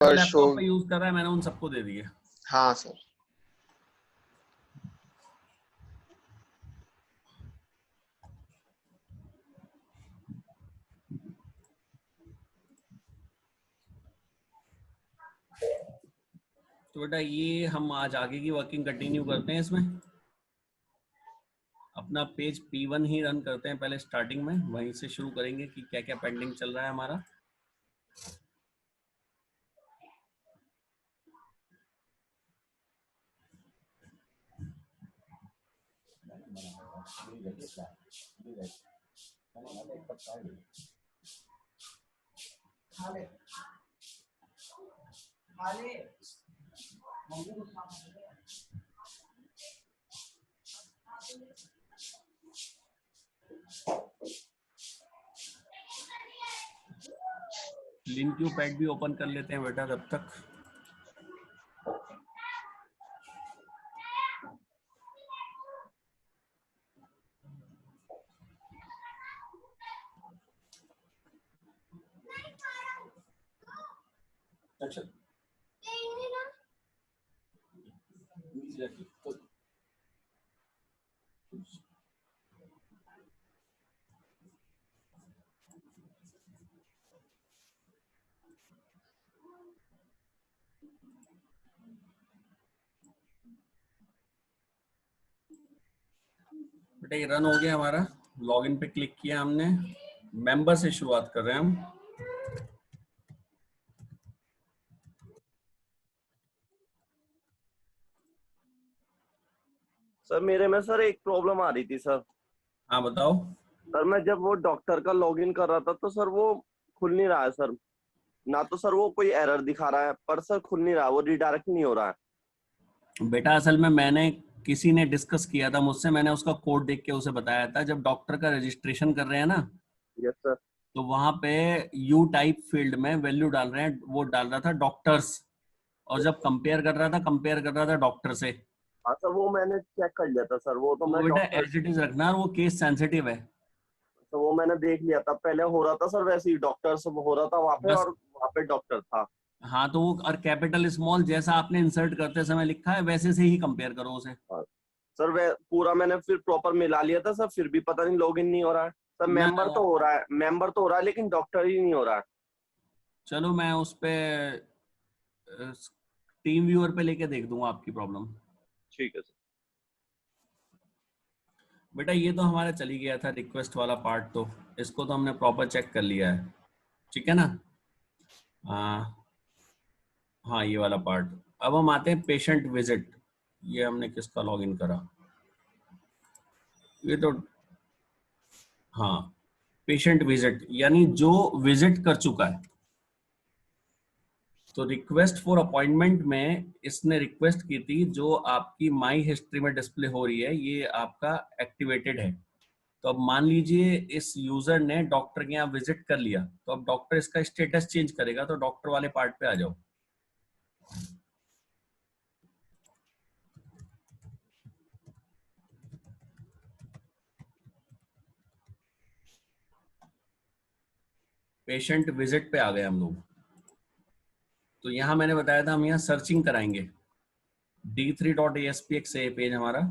जो show. Laptop पे use कर रहा है मैंने उन सबको दे दिए। हाँ सर। तो बेटा ये हम आज आगे की वर्किंग कंटिन्यू करते हैं। इसमें अपना पेज P1 ही रन करते हैं पहले स्टार्टिंग में, वहीं से शुरू करेंगे कि क्या क्या पेंडिंग चल रहा है हमारा। लिंक्यू पैड भी ओपन कर लेते हैं बेटा तब तक। अच्छा बेटा ये रन हो गया हमारा। लॉगिन पे क्लिक किया हमने, मेंबर से शुरुआत कर रहे हैं हम। सर मेरे में सर एक प्रॉब्लम आ रही थी सर। हाँ बताओ। सर मैं जब वो डॉक्टर का लॉगिन कर रहा था तो सर वो खुल नहीं रहा है सर। ना तो सर वो कोई एरर दिखा रहा है, पर सर खुल नहीं रहा, वो रिडायरेक्ट नहीं हो रहा है। बेटा असल में मैंने किसी ने डिस्कस किया था मुझसे, मैंने उसका कोड देख के उसे बताया था। जब डॉक्टर का रजिस्ट्रेशन कर रहे हैं ना, यस सर। तो वहां पे यू टाइप फील्ड में वैल्यू डाल रहे हैं, वो डाल रहा था डॉक्टर्स, और जब कंपेयर कर रहा था डॉक्टर से। हाँ सर वो मैंने चेक कर लिया था सर, वो तो तो वो मैं बेटा डॉक्टर, एज इट इज रखना, वो केस सेंसिटिव है। तो वो मैंने देख लिया था। पहले हो रहा था सर वैसे ही, डॉक्टर सब हो रहा था वहाँ पे बस और वहाँ पे डॉक्टर था। हाँ, तो वो और कैपिटल स्मॉल जैसा आपने इंसर्ट करते समय लिखा है वैसे से ही कंपेयर करो उसे। हाँ। सर वे पूरा मैंने फिर प्रॉपर मिला लिया था सर, फिर भी पता नहीं लॉगिन नहीं हो रहा है सर। ना मेंबर ना, तो हो रहा है, मेंबर तो हो रहा है, लेकिन डॉक्टर ही नहीं हो रहा है। चलो मैं उस पे टीम व्यूअर पे लेके देख दूंगा आपकी प्रॉब्लम। ठीक है सर। बेटा ये तो हमारा चली गया था रिक्वेस्ट वाला पार्ट, तो इसको तो हमने प्रॉपर चेक कर लिया है, ठीक है ना। हाँ हाँ, ये वाला पार्ट। अब हम आते हैं पेशेंट विजिट। ये हमने किसका लॉगिन करा, ये तो हाँ, पेशेंट विजिट यानी जो विजिट कर चुका है। तो रिक्वेस्ट फॉर अपॉइंटमेंट में इसने रिक्वेस्ट की थी, जो आपकी माई हिस्ट्री में डिस्प्ले हो रही है ये आपका एक्टिवेटेड है। तो अब मान लीजिए इस यूजर ने डॉक्टर के यहाँ विजिट कर लिया, तो अब डॉक्टर इसका स्टेटस चेंज करेगा। तो डॉक्टर वाले पार्ट पे आ जाओ। पेशेंट विजिट पे आ गए हम लोग। तो यहाँ मैंने बताया था हम यहाँ सर्चिंग कराएंगे। D3.ASPX से पेज हमारा,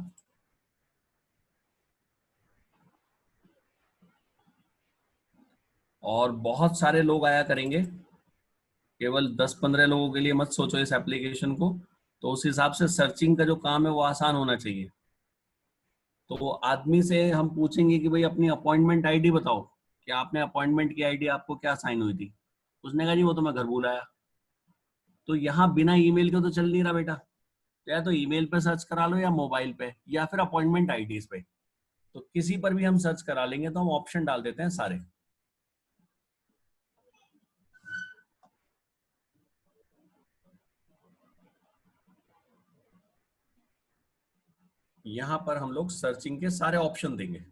और बहुत सारे लोग आया करेंगे, केवल 10-15 लोगों के लिए मत सोचो इस एप्लीकेशन को। तो उस हिसाब से सर्चिंग का जो काम है वो आसान होना चाहिए। तो आदमी से हम पूछेंगे कि भाई अपनी अपॉइंटमेंट आईडी बताओ, कि आपने अपॉइंटमेंट की आईडी आपको क्या साइन हुई थी। उसने कहा जी वो तो मैं घर भूल आया। तो यहाँ बिना ईमेल के तो चल नहीं रहा बेटा। तो या तो ईमेल पे सर्च करा लो, या मोबाइल पे, या फिर अपॉइंटमेंट आईडीज पे। तो किसी पर भी हम सर्च करा लेंगे। तो हम ऑप्शन डाल देते हैं सारे। यहाँ पर हम लोग सर्चिंग के सारे ऑप्शन देंगे।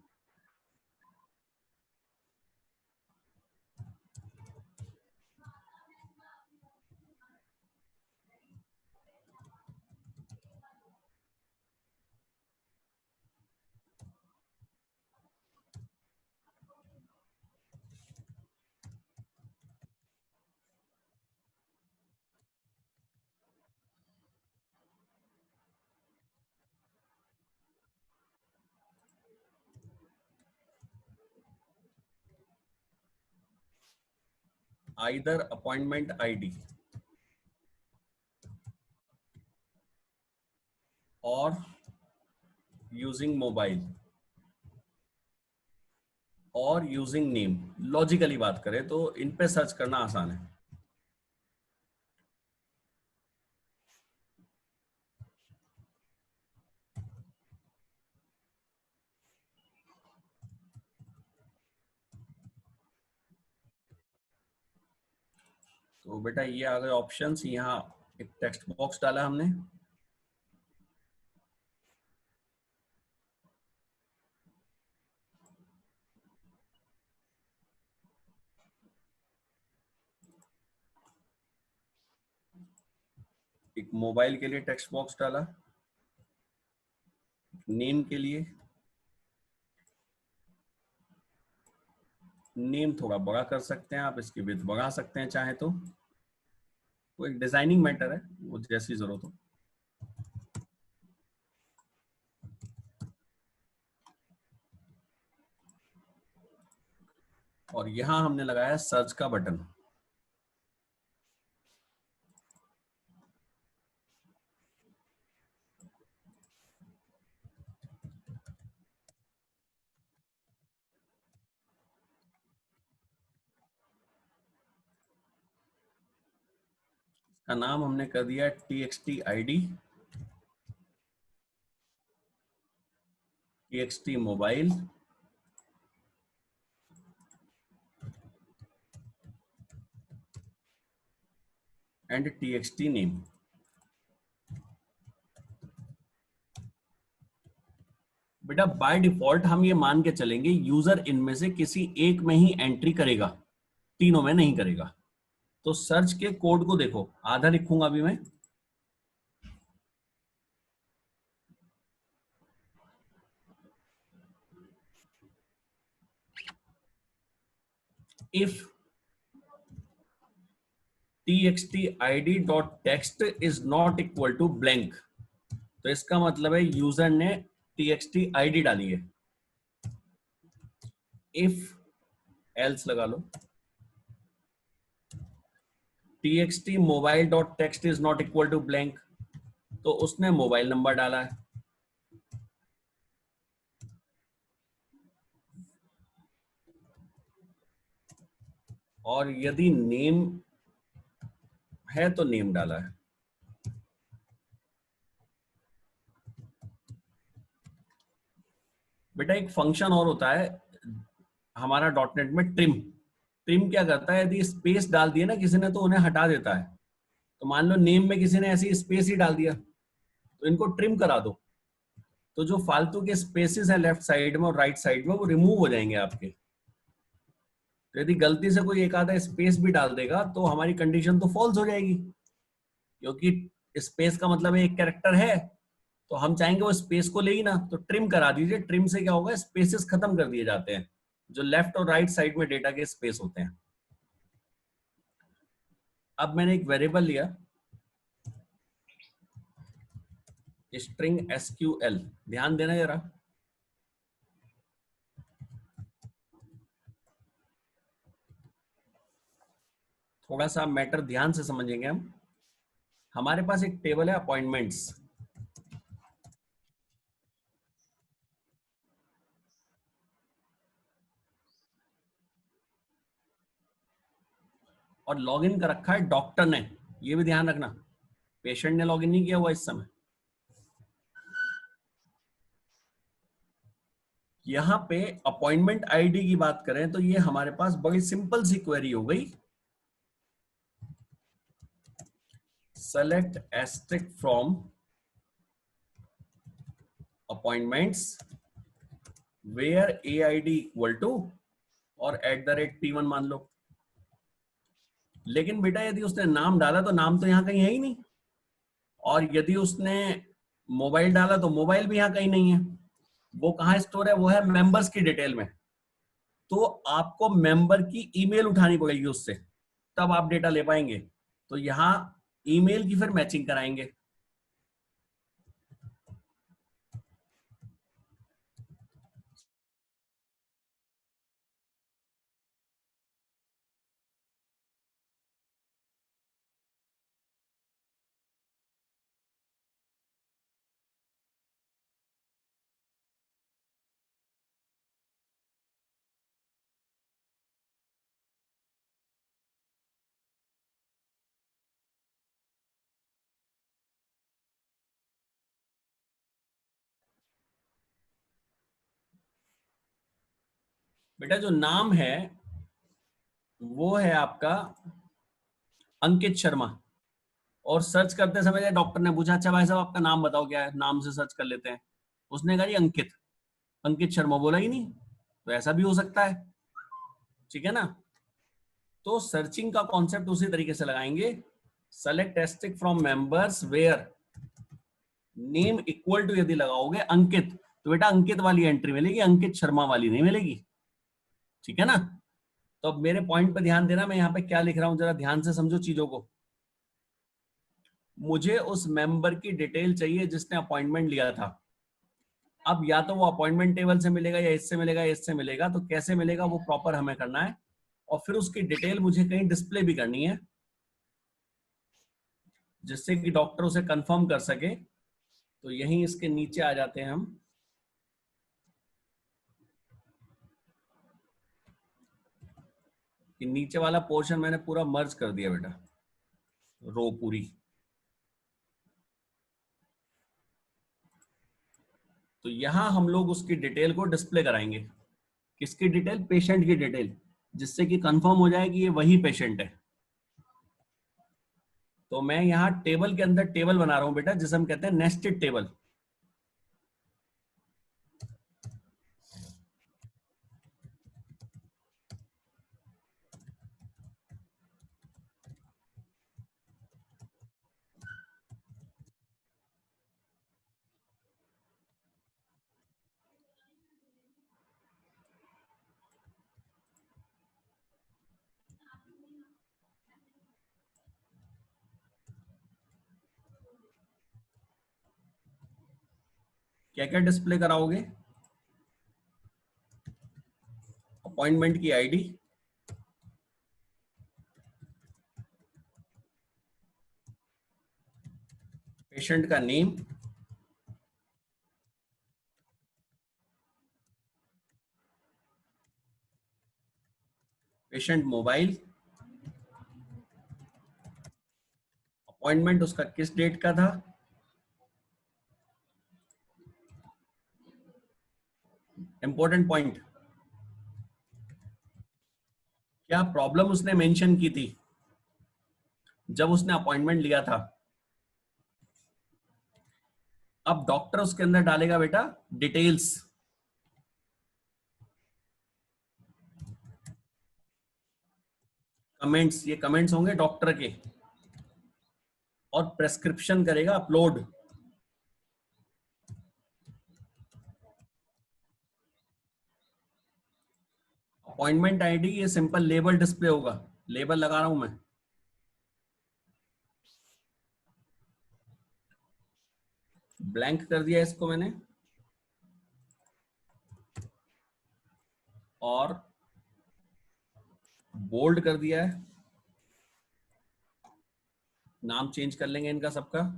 आइदर अपॉइंटमेंट आईडी और यूजिंग मोबाइल और यूजिंग नेम। लॉजिकली बात करें तो इन पे सर्च करना आसान है। तो बेटा ये आ गए ऑप्शंस। यहाँ एक टेक्स्ट बॉक्स डाला हमने, एक मोबाइल के लिए टेक्स्ट बॉक्स डाला, नेम के लिए नेम थोड़ा बड़ा कर सकते हैं आप, इसकी विड्थ बढ़ा सकते हैं चाहे तो, वो एक डिजाइनिंग मैटर है, वो जैसी जरूरत हो। और यहां हमने लगाया सर्च का बटन। का नाम हमने कर दिया txt id, txt mobile and txt name. बेटा बाय डिफॉल्ट हम ये मान के चलेंगे यूजर इनमें से किसी एक में ही एंट्री करेगा, तीनों में नहीं करेगा। तो सर्च के कोड को देखो, आधा लिखूंगा अभी मैं। If txt id.text is not equal to blank, तो इसका मतलब है यूजर ने txt id डाली है। इफ एल्स लगा लो, txt mobile.text is not equal to blank, तो उसने मोबाइल नंबर डाला है। और यदि नेम है तो नेम डाला है। बेटा एक फंक्शन और होता है हमारा डॉटनेट में, ट्रिम। ट्रिम क्या करता है, यदि स्पेस डाल दिया ना किसी ने तो उन्हें हटा देता है। तो मान लो नेम में किसी ने ऐसी स्पेस ही डाल दिया, तो इनको ट्रिम करा दो, तो जो फालतू के स्पेसेस है लेफ्ट साइड में और राइट साइड में वो रिमूव हो जाएंगे आपके। तो यदि गलती से कोई एक आधा स्पेस भी डाल देगा तो हमारी कंडीशन तो फॉल्स हो जाएगी, क्योंकि स्पेस का मतलब एक कैरेक्टर है, तो हम चाहेंगे वो स्पेस को ले ही ना, तो ट्रिम करा दीजिए। ट्रिम से क्या होगा, स्पेसेस खत्म कर दिए जाते हैं जो लेफ्ट और राइट साइड में डेटा के स्पेस होते हैं। अब मैंने एक वेरिएबल लिया स्ट्रिंग SQL, ध्यान देना जरा। थोड़ा सा मैटर ध्यान से समझेंगे हम। हमारे पास एक टेबल है अपॉइंटमेंट्स, और लॉगिन कर रखा है डॉक्टर ने, ये भी ध्यान रखना, पेशेंट ने लॉगिन नहीं किया हुआ इस समय। यहाँ पे अपॉइंटमेंट आईडी की बात करें तो ये हमारे पास बड़ी सिंपल सी क्वेरी हो गई, select asterisk from appointments where AID equal to और @T1 मान लो। लेकिन बेटा यदि उसने नाम डाला तो नाम तो यहाँ कहीं है ही नहीं, और यदि उसने मोबाइल डाला तो मोबाइल भी यहाँ कहीं नहीं है। वो कहाँ स्टोर है, वो है मेंबर्स की डिटेल में। तो आपको मेंबर की ईमेल उठानी पड़ेगी उससे, तब आप डेटा ले पाएंगे। तो यहाँ ईमेल की फिर मैचिंग कराएंगे। बेटा जो नाम है वो है आपका अंकित शर्मा, और सर्च करते समय डॉक्टर ने पूछा अच्छा भाई साहब आपका नाम बताओ क्या है, नाम से सर्च कर लेते हैं। उसने कहा जी अंकित, अंकित शर्मा बोला ही नहीं, तो ऐसा भी हो सकता है। ठीक है ना। तो सर्चिंग का कॉन्सेप्ट उसी तरीके से लगाएंगे, select asterisk from members where name equal to, यदि लगाओगे अंकित तो बेटा अंकित वाली एंट्री मिलेगी, अंकित शर्मा वाली नहीं मिलेगी। ठीक है ना। तो अब मेरे पॉइंट पे ध्यान देना, मैं यहाँ पे क्या लिख रहा हूं जरा ध्यान से समझो चीजों को। मुझे उस मेंबर की डिटेल चाहिए जिसने अपॉइंटमेंट लिया था। अब या तो वो अपॉइंटमेंट टेबल से मिलेगा या इससे मिलेगा या इससे मिलेगा, तो कैसे मिलेगा वो प्रॉपर हमें करना है, और फिर उसकी डिटेल मुझे कहीं डिस्प्ले भी करनी है जिससे कि डॉक्टर उसे कंफर्म कर सके। तो यहीं इसके नीचे आ जाते हैं हम। कि नीचे वाला पोर्शन मैंने पूरा मर्ज कर दिया बेटा, रो पूरी। तो यहां हम लोग उसकी डिटेल को डिस्प्ले कराएंगे। किसकी डिटेल? पेशेंट की डिटेल, जिससे कि कंफर्म हो जाए कि ये वही पेशेंट है। तो मैं यहाँ टेबल के अंदर टेबल बना रहा हूं बेटा, जिसे हम कहते हैं नेस्टेड टेबल। क्या क्या डिस्प्ले कराओगे? अपॉइंटमेंट की आईडी, पेशेंट का नेम, पेशेंट मोबाइल, अपॉइंटमेंट उसका किस डेट का था, इंपॉर्टेंट पॉइंट, क्या प्रॉब्लम उसने मेंशन की थी जब उसने अपॉइंटमेंट लिया था। अब डॉक्टर उसके अंदर डालेगा बेटा डिटेल्स, कमेंट्स, ये कमेंट्स होंगे डॉक्टर के, और प्रेस्क्रिप्शन करेगा अपलोड। अपॉइंटमेंट आईडी, ये सिंपल लेबल डिस्प्ले होगा, लेबल लगा रहा हूं मैं। ब्लैंक कर दिया इसको मैंने, और बोल्ड कर दिया है। नाम चेंज कर लेंगे इनका सबका।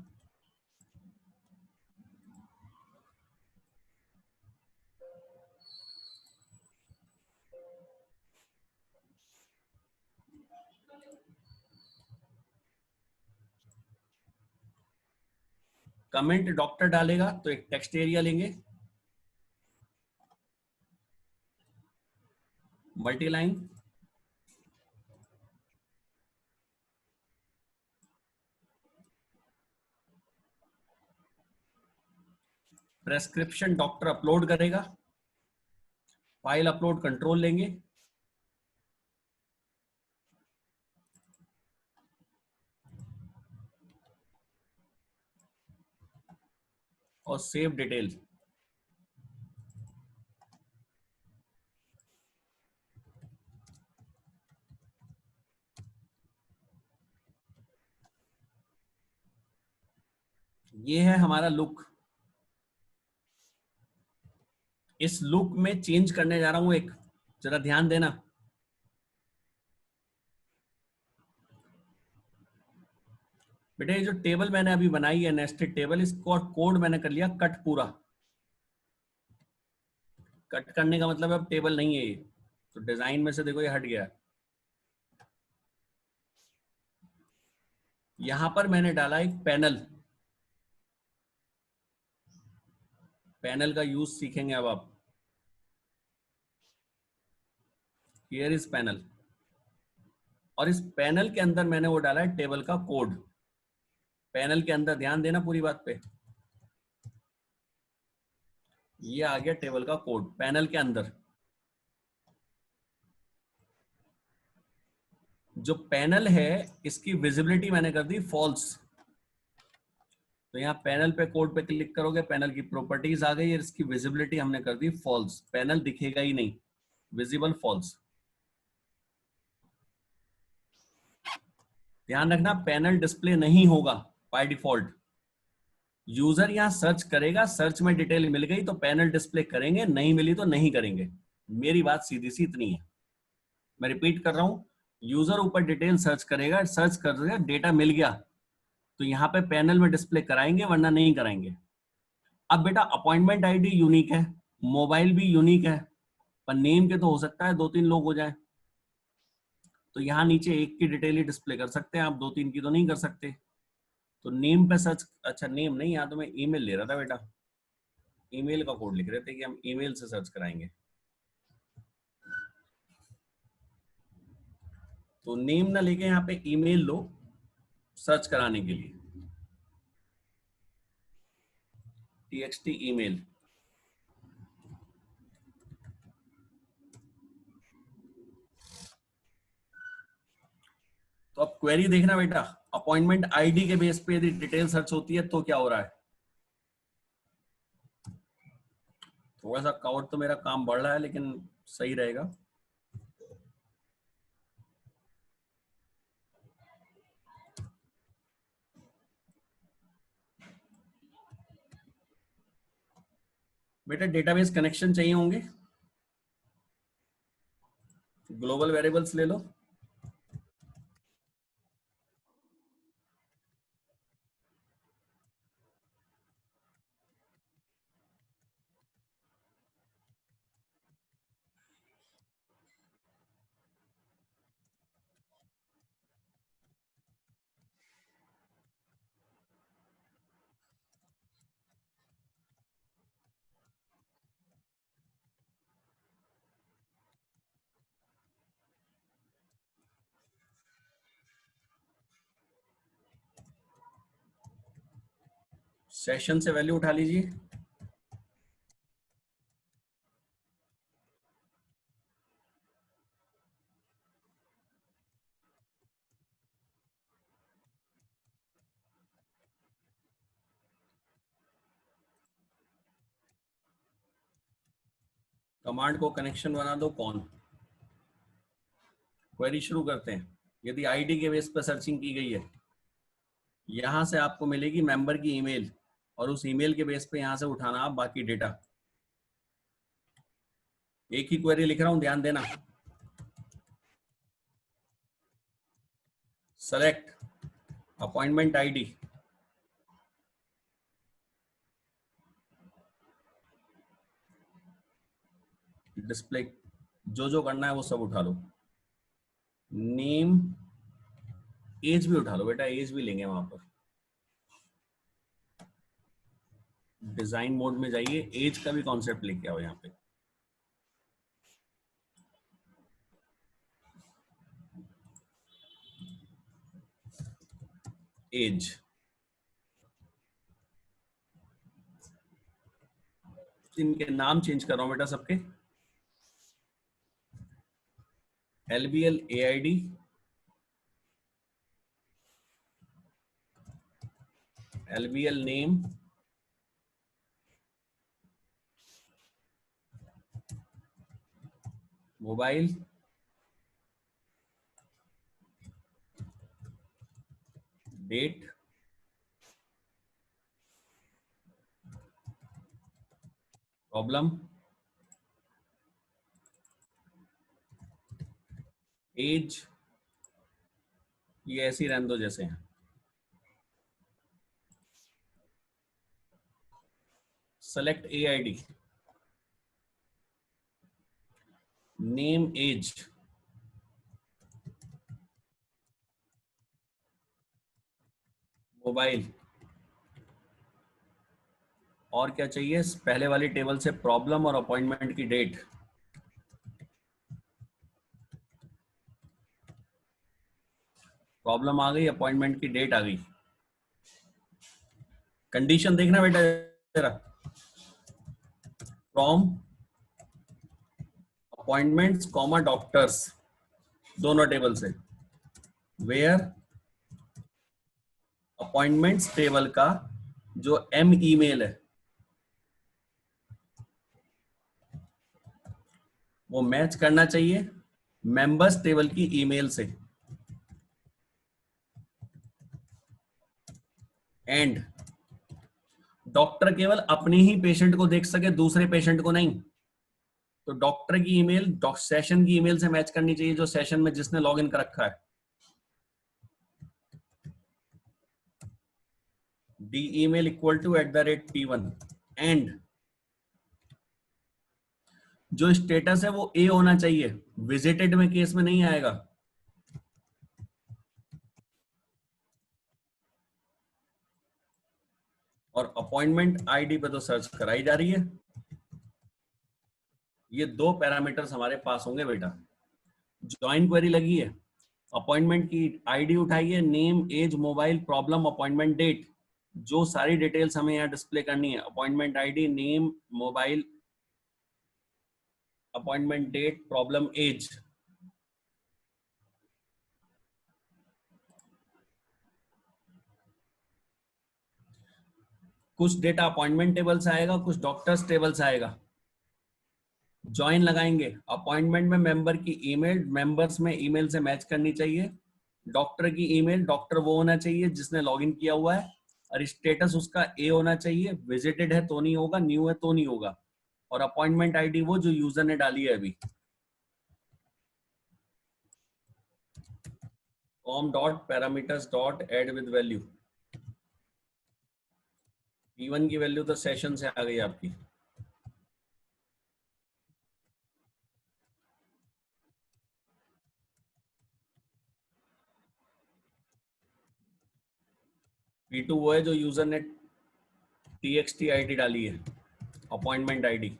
कमेंट डॉक्टर डालेगा तो एक टेक्स्ट एरिया लेंगे, मल्टीलाइन, प्रेस्क्रिप्शन डॉक्टर अपलोड करेगा, फाइल अपलोड कंट्रोल लेंगे, और सेव डिटेल। ये है हमारा लुक। इस लुक में चेंज करने जा रहा हूं एक, जरा ध्यान देना। बेटे ये जो टेबल मैंने अभी बनाई है नेस्टेड टेबल, इसको कोड मैंने कर लिया कट पूरा। कट करने का मतलब अब टेबल नहीं है ये, तो डिजाइन में से देखो ये हट गया। यहां पर मैंने डाला एक पैनल, पैनल का यूज सीखेंगे अब आप। हियर इज पैनल, और इस पैनल के अंदर मैंने वो डाला है टेबल का कोड। पैनल के अंदर ध्यान देना पूरी बात पे, ये आ गया टेबल का कोड पैनल के अंदर। जो पैनल है इसकी विजिबिलिटी मैंने कर दी फॉल्स। तो यहाँ पैनल पे कोड पे क्लिक करोगे, पैनल की प्रॉपर्टीज आ गई, इसकी विजिबिलिटी हमने कर दी फॉल्स, पैनल दिखेगा ही नहीं, विजिबल फॉल्स। ध्यान रखना पैनल डिस्प्ले नहीं होगा बाय डिफॉल्ट। यूजर यहाँ सर्च करेगा, सर्च में डिटेल मिल गई तो पैनल डिस्प्ले करेंगे, नहीं मिली तो नहीं करेंगे। मेरी बात सीधी सी इतनी है। मैं रिपीट कर रहा हूं, यूजर ऊपर डिटेल सर्च करेगा, सर्च करेगा, डेटा मिल गया तो यहाँ पे पैनल में डिस्प्ले कराएंगे, वरना नहीं कराएंगे। अब बेटा अपॉइंटमेंट आईडी यूनिक है, मोबाइल भी यूनिक है, पर नेम के तो हो सकता है 2-3 लोग हो जाए, तो यहाँ नीचे एक की डिटेल ही डिस्प्ले कर सकते हैं आप, 2-3 की तो नहीं कर सकते। तो नेम पे सर्च, अच्छा नेम नहीं, यहाँ तो मैं ईमेल ले रहा था बेटा, ईमेल का कोड लिख रहे थे कि हम ईमेल से सर्च कराएंगे। तो नेम ना लेके यहाँ पे ईमेल लो सर्च कराने के लिए, txt ईमेल। तो अब क्वेरी देखना बेटा, अपॉइंटमेंट आईडी के बेस पे यदि डिटेल सर्च होती है तो क्या हो रहा है। थोड़ा सा कवर तो मेरा काम बढ़ रहा है लेकिन सही रहेगा। बेटा डेटाबेस कनेक्शन चाहिए होंगे, ग्लोबल वेरिएबल्स ले लो। सेशन से वैल्यू उठा लीजिए। कमांड को कनेक्शन बना दो कौन। क्वेरी शुरू करते हैं। यदि आईडी के बेस पर सर्चिंग की गई है, यहां से आपको मिलेगी मेंबर की ईमेल, और उस ईमेल के बेस पे यहां से उठाना आप बाकी डेटा। एक ही क्वेरी लिख रहा हूं, ध्यान देना। सेलेक्ट अपॉइंटमेंट आईडी, डिस्प्ले, जो जो करना है वो सब उठा लो। नेम, एज भी उठा लो बेटा, एज भी लेंगे वहां पर। डिजाइन मोड में जाइए, एज का भी कॉन्सेप्ट लेके आओ यहाँ पे। एज, इनके नाम चेंज कर रहा हूं बेटा सबके। LBL AID, LBL name, mobile, date, problem, age, ये ऐसी रहने दो जैसे हैं। Select AID, name, age, mobile, और क्या चाहिए पहले वाली टेबल से, प्रॉब्लम और अपॉइंटमेंट की डेट। प्रॉब्लम आ गई, अपॉइंटमेंट की डेट आ गई। कंडीशन देखना बेटा जरा, फ्रॉम अपॉइंटमेंट्स कॉमा डॉक्टर्स, दोनों टेबल से, वेयर अपॉइंटमेंट्स टेबल का जो एम ईमेल है वो मैच करना चाहिए मेंबर्स टेबल की ईमेल से, एंड डॉक्टर केवल अपने ही पेशेंट को देख सके, दूसरे पेशेंट को नहीं। तो डॉक्टर की ईमेल सेशन की ईमेल से मैच करनी चाहिए, जो सेशन में जिसने लॉग इन कर रखा है। D email equal to @T1, and जो स्टेटस है वो ए होना चाहिए, विजिटेड में केस में नहीं आएगा। और अपॉइंटमेंट आईडी पे तो सर्च कराई जा रही है। ये दो पैरामीटर्स हमारे पास होंगे बेटा। ज्वाइन क्वेरी लगी है, अपॉइंटमेंट की आईडी उठाइए, name, age, mobile, problem, appointment date, जो सारी डिटेल्स हमें यहाँ डिस्प्ले करनी है। Appointment ID, name, mobile, appointment date, problem, age. कुछ डेटा अपॉइंटमेंट टेबल से आएगा, कुछ डॉक्टर्स टेबल से आएगा। ज्वाइन लगाएंगे, अपॉइंटमेंट में मेंबर की ईमेल मेंबर्स में ईमेल से मैच करनी चाहिए। डॉक्टर की ईमेल, डॉक्टर वो होना चाहिए जिसने लॉगिन किया हुआ है, और स्टेटस उसका ए होना चाहिए, विजिटेड है तो नहीं होगा, न्यू है तो नहीं होगा। और अपॉइंटमेंट आईडी वो जो यूजर ने डाली है अभी। com dot parameters dot add with value, P1 की वैल्यू तो सेशन से आ गई आपकी। P2 वो है जो यूजर ने txt आईडी डाली है, appointment ID.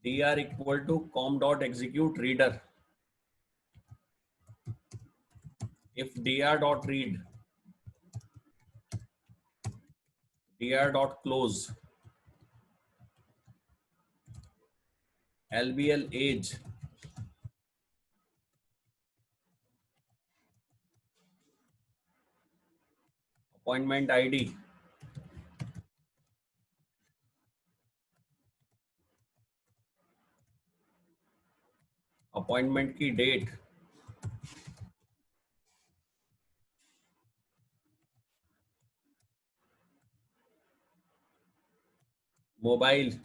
dr equal to com dot execute reader, if dr dot read, dr dot close, lbl age, appointment ID, appointment की डेट, मोबाइल,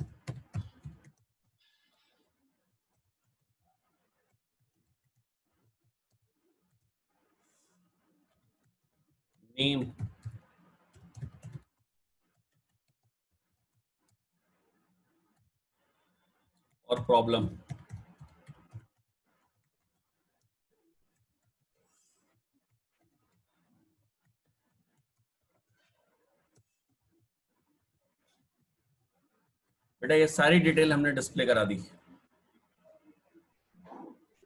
नेम, और प्रॉब्लम। बेटा ये सारी डिटेल हमने डिस्प्ले करा दी,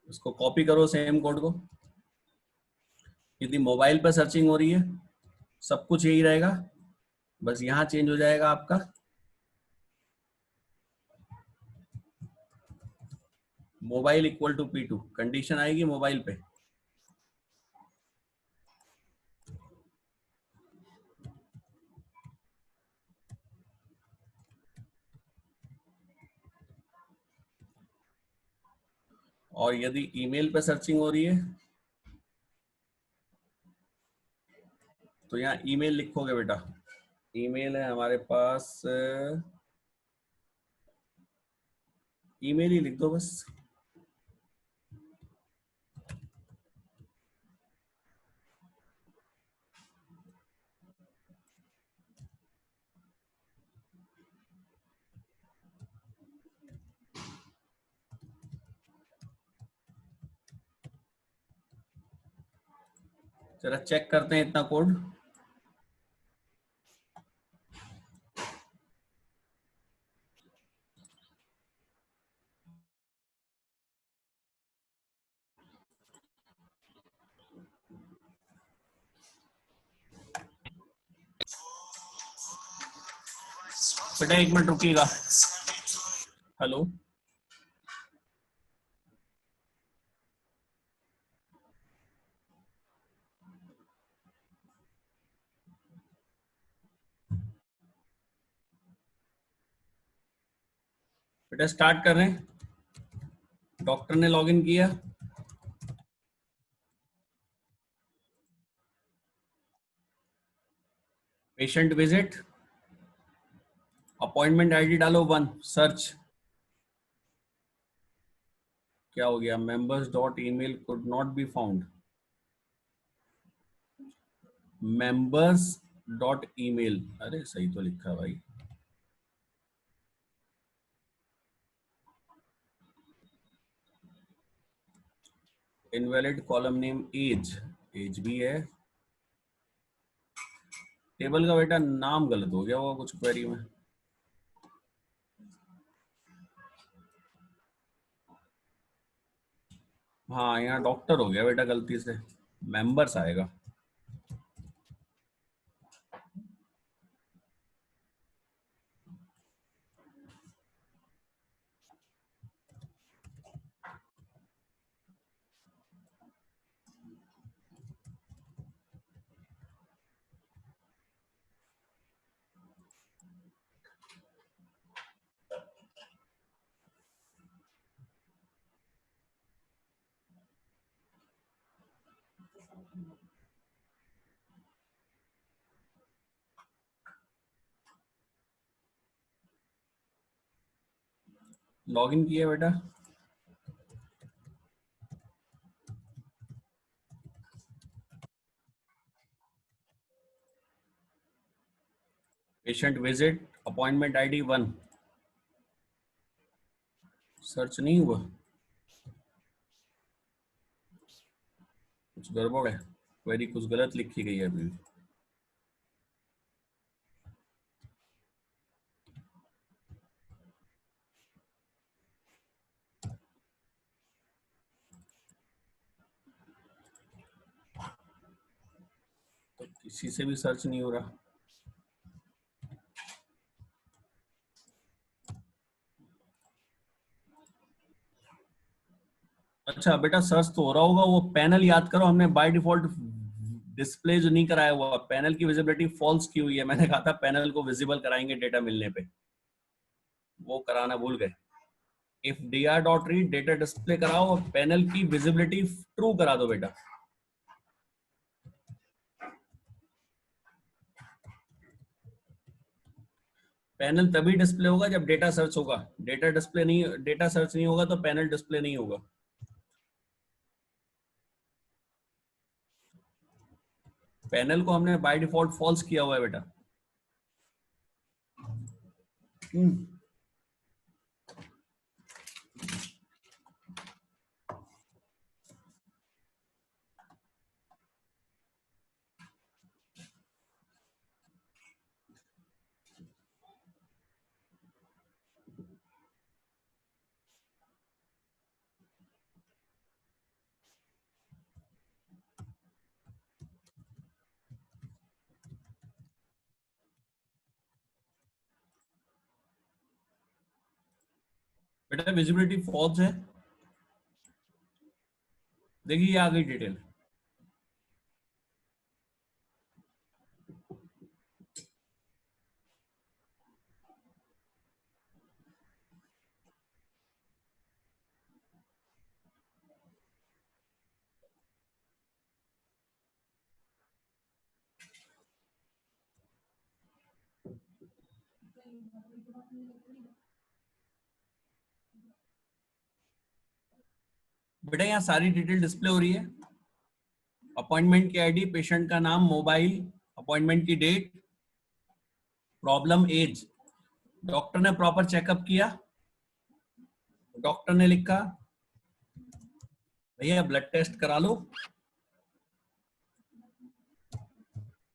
इसको कॉपी करो सेम कोड को। यदि मोबाइल पर सर्चिंग हो रही है सब कुछ यही रहेगा, बस यहां चेंज हो जाएगा आपका mobile equal to P2, condition आएगी मोबाइल पे। और यदि ईमेल पे सर्चिंग हो रही है तो यहाँ ईमेल लिखोगे बेटा, ईमेल है हमारे पास, ईमेल ही लिख दो बस। जरा चेक करते हैं इतना कोड। बेटा 1 मिनट रुकिएगा। हेलो, बेटा स्टार्ट कर रहे हैं। डॉक्टर ने लॉगिन किया, पेशेंट विजिट, अपॉइंटमेंट आईडी डालो 1, सर्च। क्या हो गया? members dot email could not be found. members dot email, अरे सही तो लिखा भाई। Invalid column name age, age भी है। टेबल का बेटा नाम गलत हो गया होगा कुछ क्वेरी में। हाँ, यहाँ डॉक्टर हो गया बेटा गलती से, मेंबर्स आएगा। लॉगिन किया बेटा, patient visit, appointment ID 1, search नहीं हुआ, कुछ गड़बड़ है, क्वेरी कुछ गलत लिखी गई है अभी। तो किसी से भी सर्च नहीं हो रहा। अच्छा बेटा सर्च तो हो रहा होगा, वो पैनल याद करो, हमने बाय डिफॉल्ट डिस्प्ले जो नहीं कराया हुआ, पैनल की विजिबिलिटी फॉल्स की हुई है। मैंने कहा था पैनल को विजिबल कराएंगे डेटा मिलने पे, वो कराना भूल गए। If dr dot read data display कराओ और पैनल की विजिबिलिटी ट्रू करा दो बेटा। पैनल तभी डिस्प्ले होगा जब डेटा सर्च होगा, डेटा डिस्प्ले नहीं, डेटा सर्च नहीं होगा तो पैनल डिस्प्ले नहीं होगा। पैनल को हमने बाय डिफॉल्ट फॉल्स किया हुआ है बेटा। बेटा विजिबिलिटी फॉल्स है, देखिए आ गई डिटेल। बेटा यहाँ सारी डिटेल डिस्प्ले हो रही है, अपॉइंटमेंट की आईडी, पेशेंट का नाम, मोबाइल, अपॉइंटमेंट की डेट, प्रॉब्लम एज। डॉक्टर ने प्रॉपर चेकअप किया, डॉक्टर ने लिखा भैया ब्लड टेस्ट करा लो,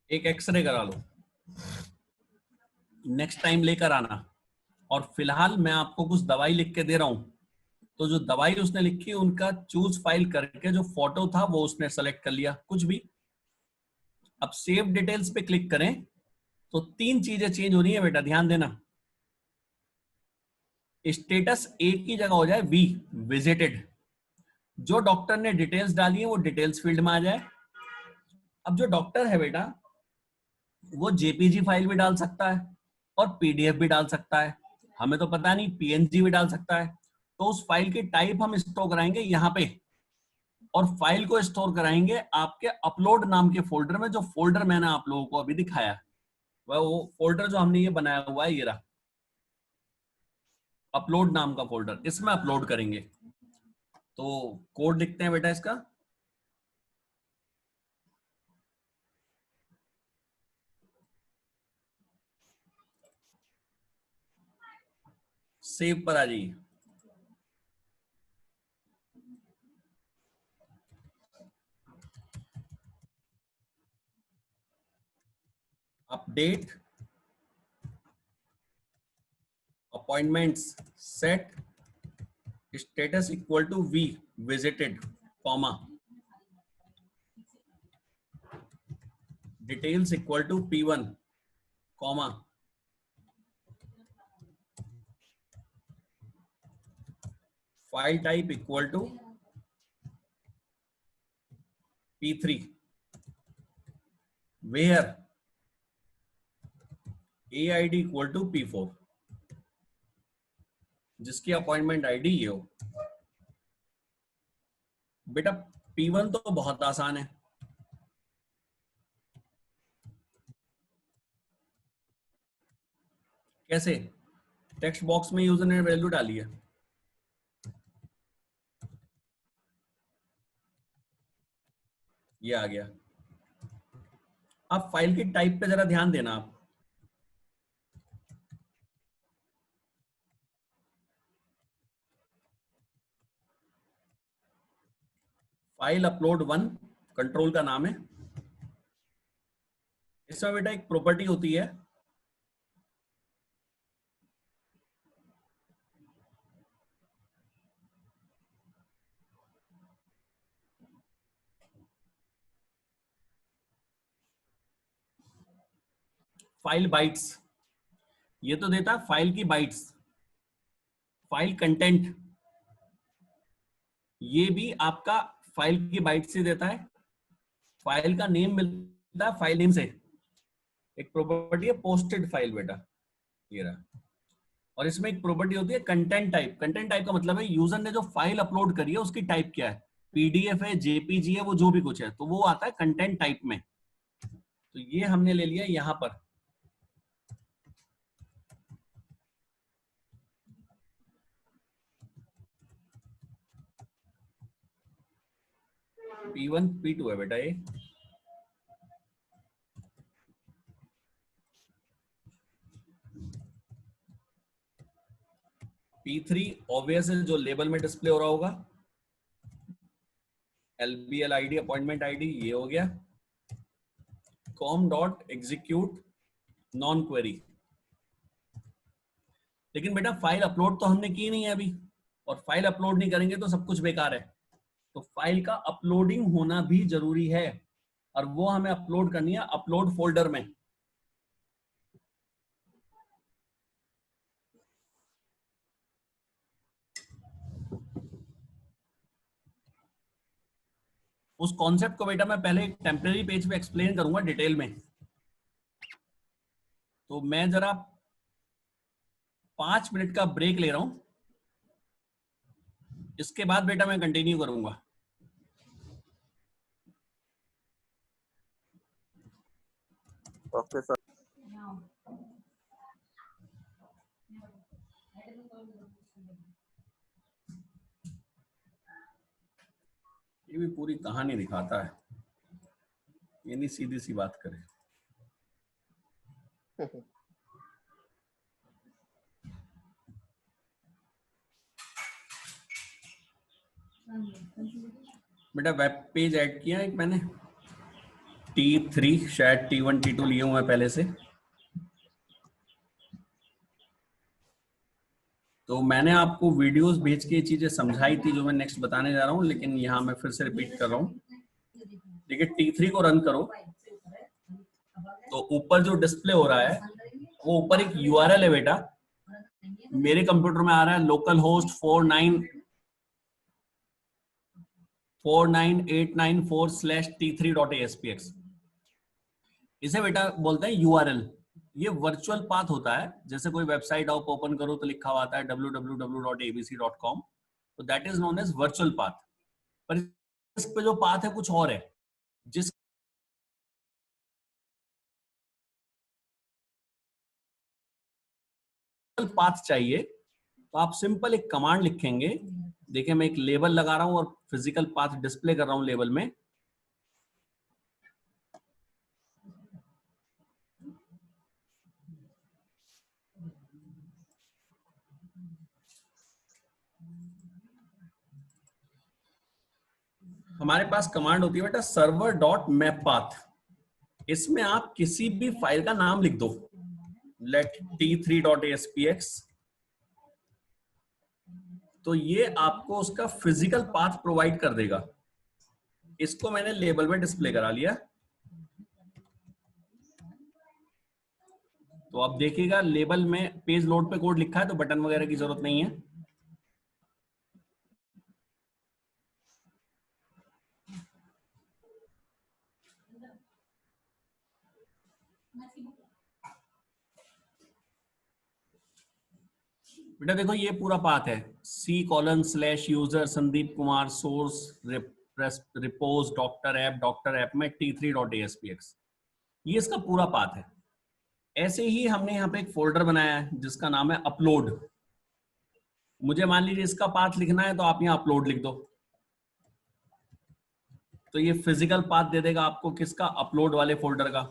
एक एक्सरे करा लो, नेक्स्ट टाइम लेकर आना। और फिलहाल मैं आपको कुछ दवाई लिख के दे रहा हूं, तो जो दवाई उसने लिखी उनका चूज फाइल करके जो फोटो था वो उसने सेलेक्ट कर लिया, कुछ भी। अब सेव डिटेल्स पे क्लिक करें तो 3 चीजें चेंज हो रही है बेटा, ध्यान देना। स्टेटस ए की जगह हो जाए वी, विजिटेड। जो डॉक्टर ने डिटेल्स डाली है वो डिटेल्स फील्ड में आ जाए। अब जो डॉक्टर है बेटा, वो जेपीजी फाइल भी डाल सकता है और पीडीएफ भी डाल सकता है, हमें तो पता नहीं, पीएनजी भी डाल सकता है। तो उस फाइल की टाइप हम स्टोर कराएंगे यहाँ पे, और फाइल को स्टोर कराएंगे आपके अपलोड नाम के फोल्डर में, जो फोल्डर मैंने आप लोगों को अभी दिखाया, वह वो फोल्डर जो हमने ये बनाया हुआ है, ये रहा अपलोड नाम का फोल्डर, इसमें अपलोड करेंगे। तो कोड लिखते हैं बेटा इसका। सेव पर आ जाइए। Update appointments set status equal to V, visited, comma, details equal to P1, comma, file type equal to P3, where AID equal to P4, जिसकी अपॉइंटमेंट आईडी ये हो। बेटा P1 तो बहुत आसान है, कैसे? टेक्स्ट बॉक्स में यूजर ने वैल्यू डाली है, ये आ गया। अब फाइल की टाइप पे जरा ध्यान देना आप। फाइल अपलोड 1 कंट्रोल का नाम है। इसमें बेटा एक प्रॉपर्टी होती है, फाइल बाइट्स। ये तो देता है फाइल की बाइट्स। फाइल कंटेंट, ये भी आपका फाइल की बाइट से देता है। फाइल का नेम मिलता है फाइल नेम से। एक प्रॉपर्टी है पोस्टेड फाइल बेटा, ये रहा। और इसमें एक प्रॉपर्टी होती है कंटेंट टाइप। कंटेंट टाइप का मतलब है यूजर ने जो फाइल अपलोड करी है उसकी टाइप क्या है, पीडीएफ है, जेपीजी है, वो जो भी कुछ है, तो वो आता है कंटेंट टाइप में। तो ये हमने ले लिया यहां पर। P1 P2 है बेटा ये। P3 ऑब्वियस है, जो लेबल में डिस्प्ले हो रहा होगा। LBL ID अपॉइंटमेंट ID ये हो गया। com.execute non query. लेकिन बेटा फाइल अपलोड तो हमने की नहीं है अभी, और फाइल अपलोड नहीं करेंगे तो सब कुछ बेकार है। तो फाइल का अपलोडिंग होना भी जरूरी है, और वो हमें अपलोड करनी है अपलोड फोल्डर में। उस कॉन्सेप्ट को बेटा मैं पहले एक टेम्परेरी पेज पे एक्सप्लेन करूंगा डिटेल में। तो मैं जरा 5 मिनट का ब्रेक ले रहा हूं, इसके बाद बेटा मैं कंटिन्यू करूंगा। Okay sir. ये भी पूरी कहानी दिखाता है, ये नहीं सीधी सी बात करे। बेटा वेब पेज ऐड किया एक मैंने, T3, शायद T1 T2 लिए हुए हैं पहले से। तो मैंने आपको वीडियोस भेज के चीजें समझाई थी जो मैं नेक्स्ट बताने जा रहा हूँ, लेकिन यहाँ मैं फिर से रिपीट कर रहा हूँ। देखिए T3 को रन करो, तो ऊपर जो डिस्प्ले हो रहा है वो ऊपर एक URL है बेटा, मेरे कंप्यूटर में आ रहा है लोकल होस्ट 49894/t3.aspx। इसे बेटा बोलते हैं यूआरएल। ये वर्चुअल पाथ होता है, जैसे कोई वेबसाइट आप ओपन करो तो लिखा हुआ आता है www.abc.com, तो that is known as virtual path. पर इस पे जो पाथ है कुछ और है। जिस पाथ चाहिए तो आप सिंपल एक कमांड लिखेंगे। देखिए मैं एक लेबल लगा रहा हूं और फिजिकल पाथ डिस्प्ले कर रहा हूं लेबल में। हमारे पास कमांड होती है बेटा सर्वर डॉट मैप पाथ। इसमें आप किसी भी फाइल का नाम लिख दो, लेट t3.aspx, तो ये आपको उसका फिजिकल पाथ प्रोवाइड कर देगा। इसको मैंने लेबल में डिस्प्ले करा लिया, तो आप देखिएगा लेबल में पेज लोड पे कोड लिखा है, तो बटन वगैरह की जरूरत नहीं है। बेटा देखो ये पूरा पाथ है, C:/user Sandeep Kumar source repose doctor app में t3.aspx, ये इसका पूरा पाथ है। ऐसे ही हमने यहाँ पे एक फोल्डर बनाया है जिसका नाम है अपलोड। मुझे मान लीजिए इसका पाथ लिखना है तो आप यहाँ अपलोड लिख दो, तो ये फिजिकल पाथ दे देगा आपको किसका, अपलोड वाले फोल्डर का।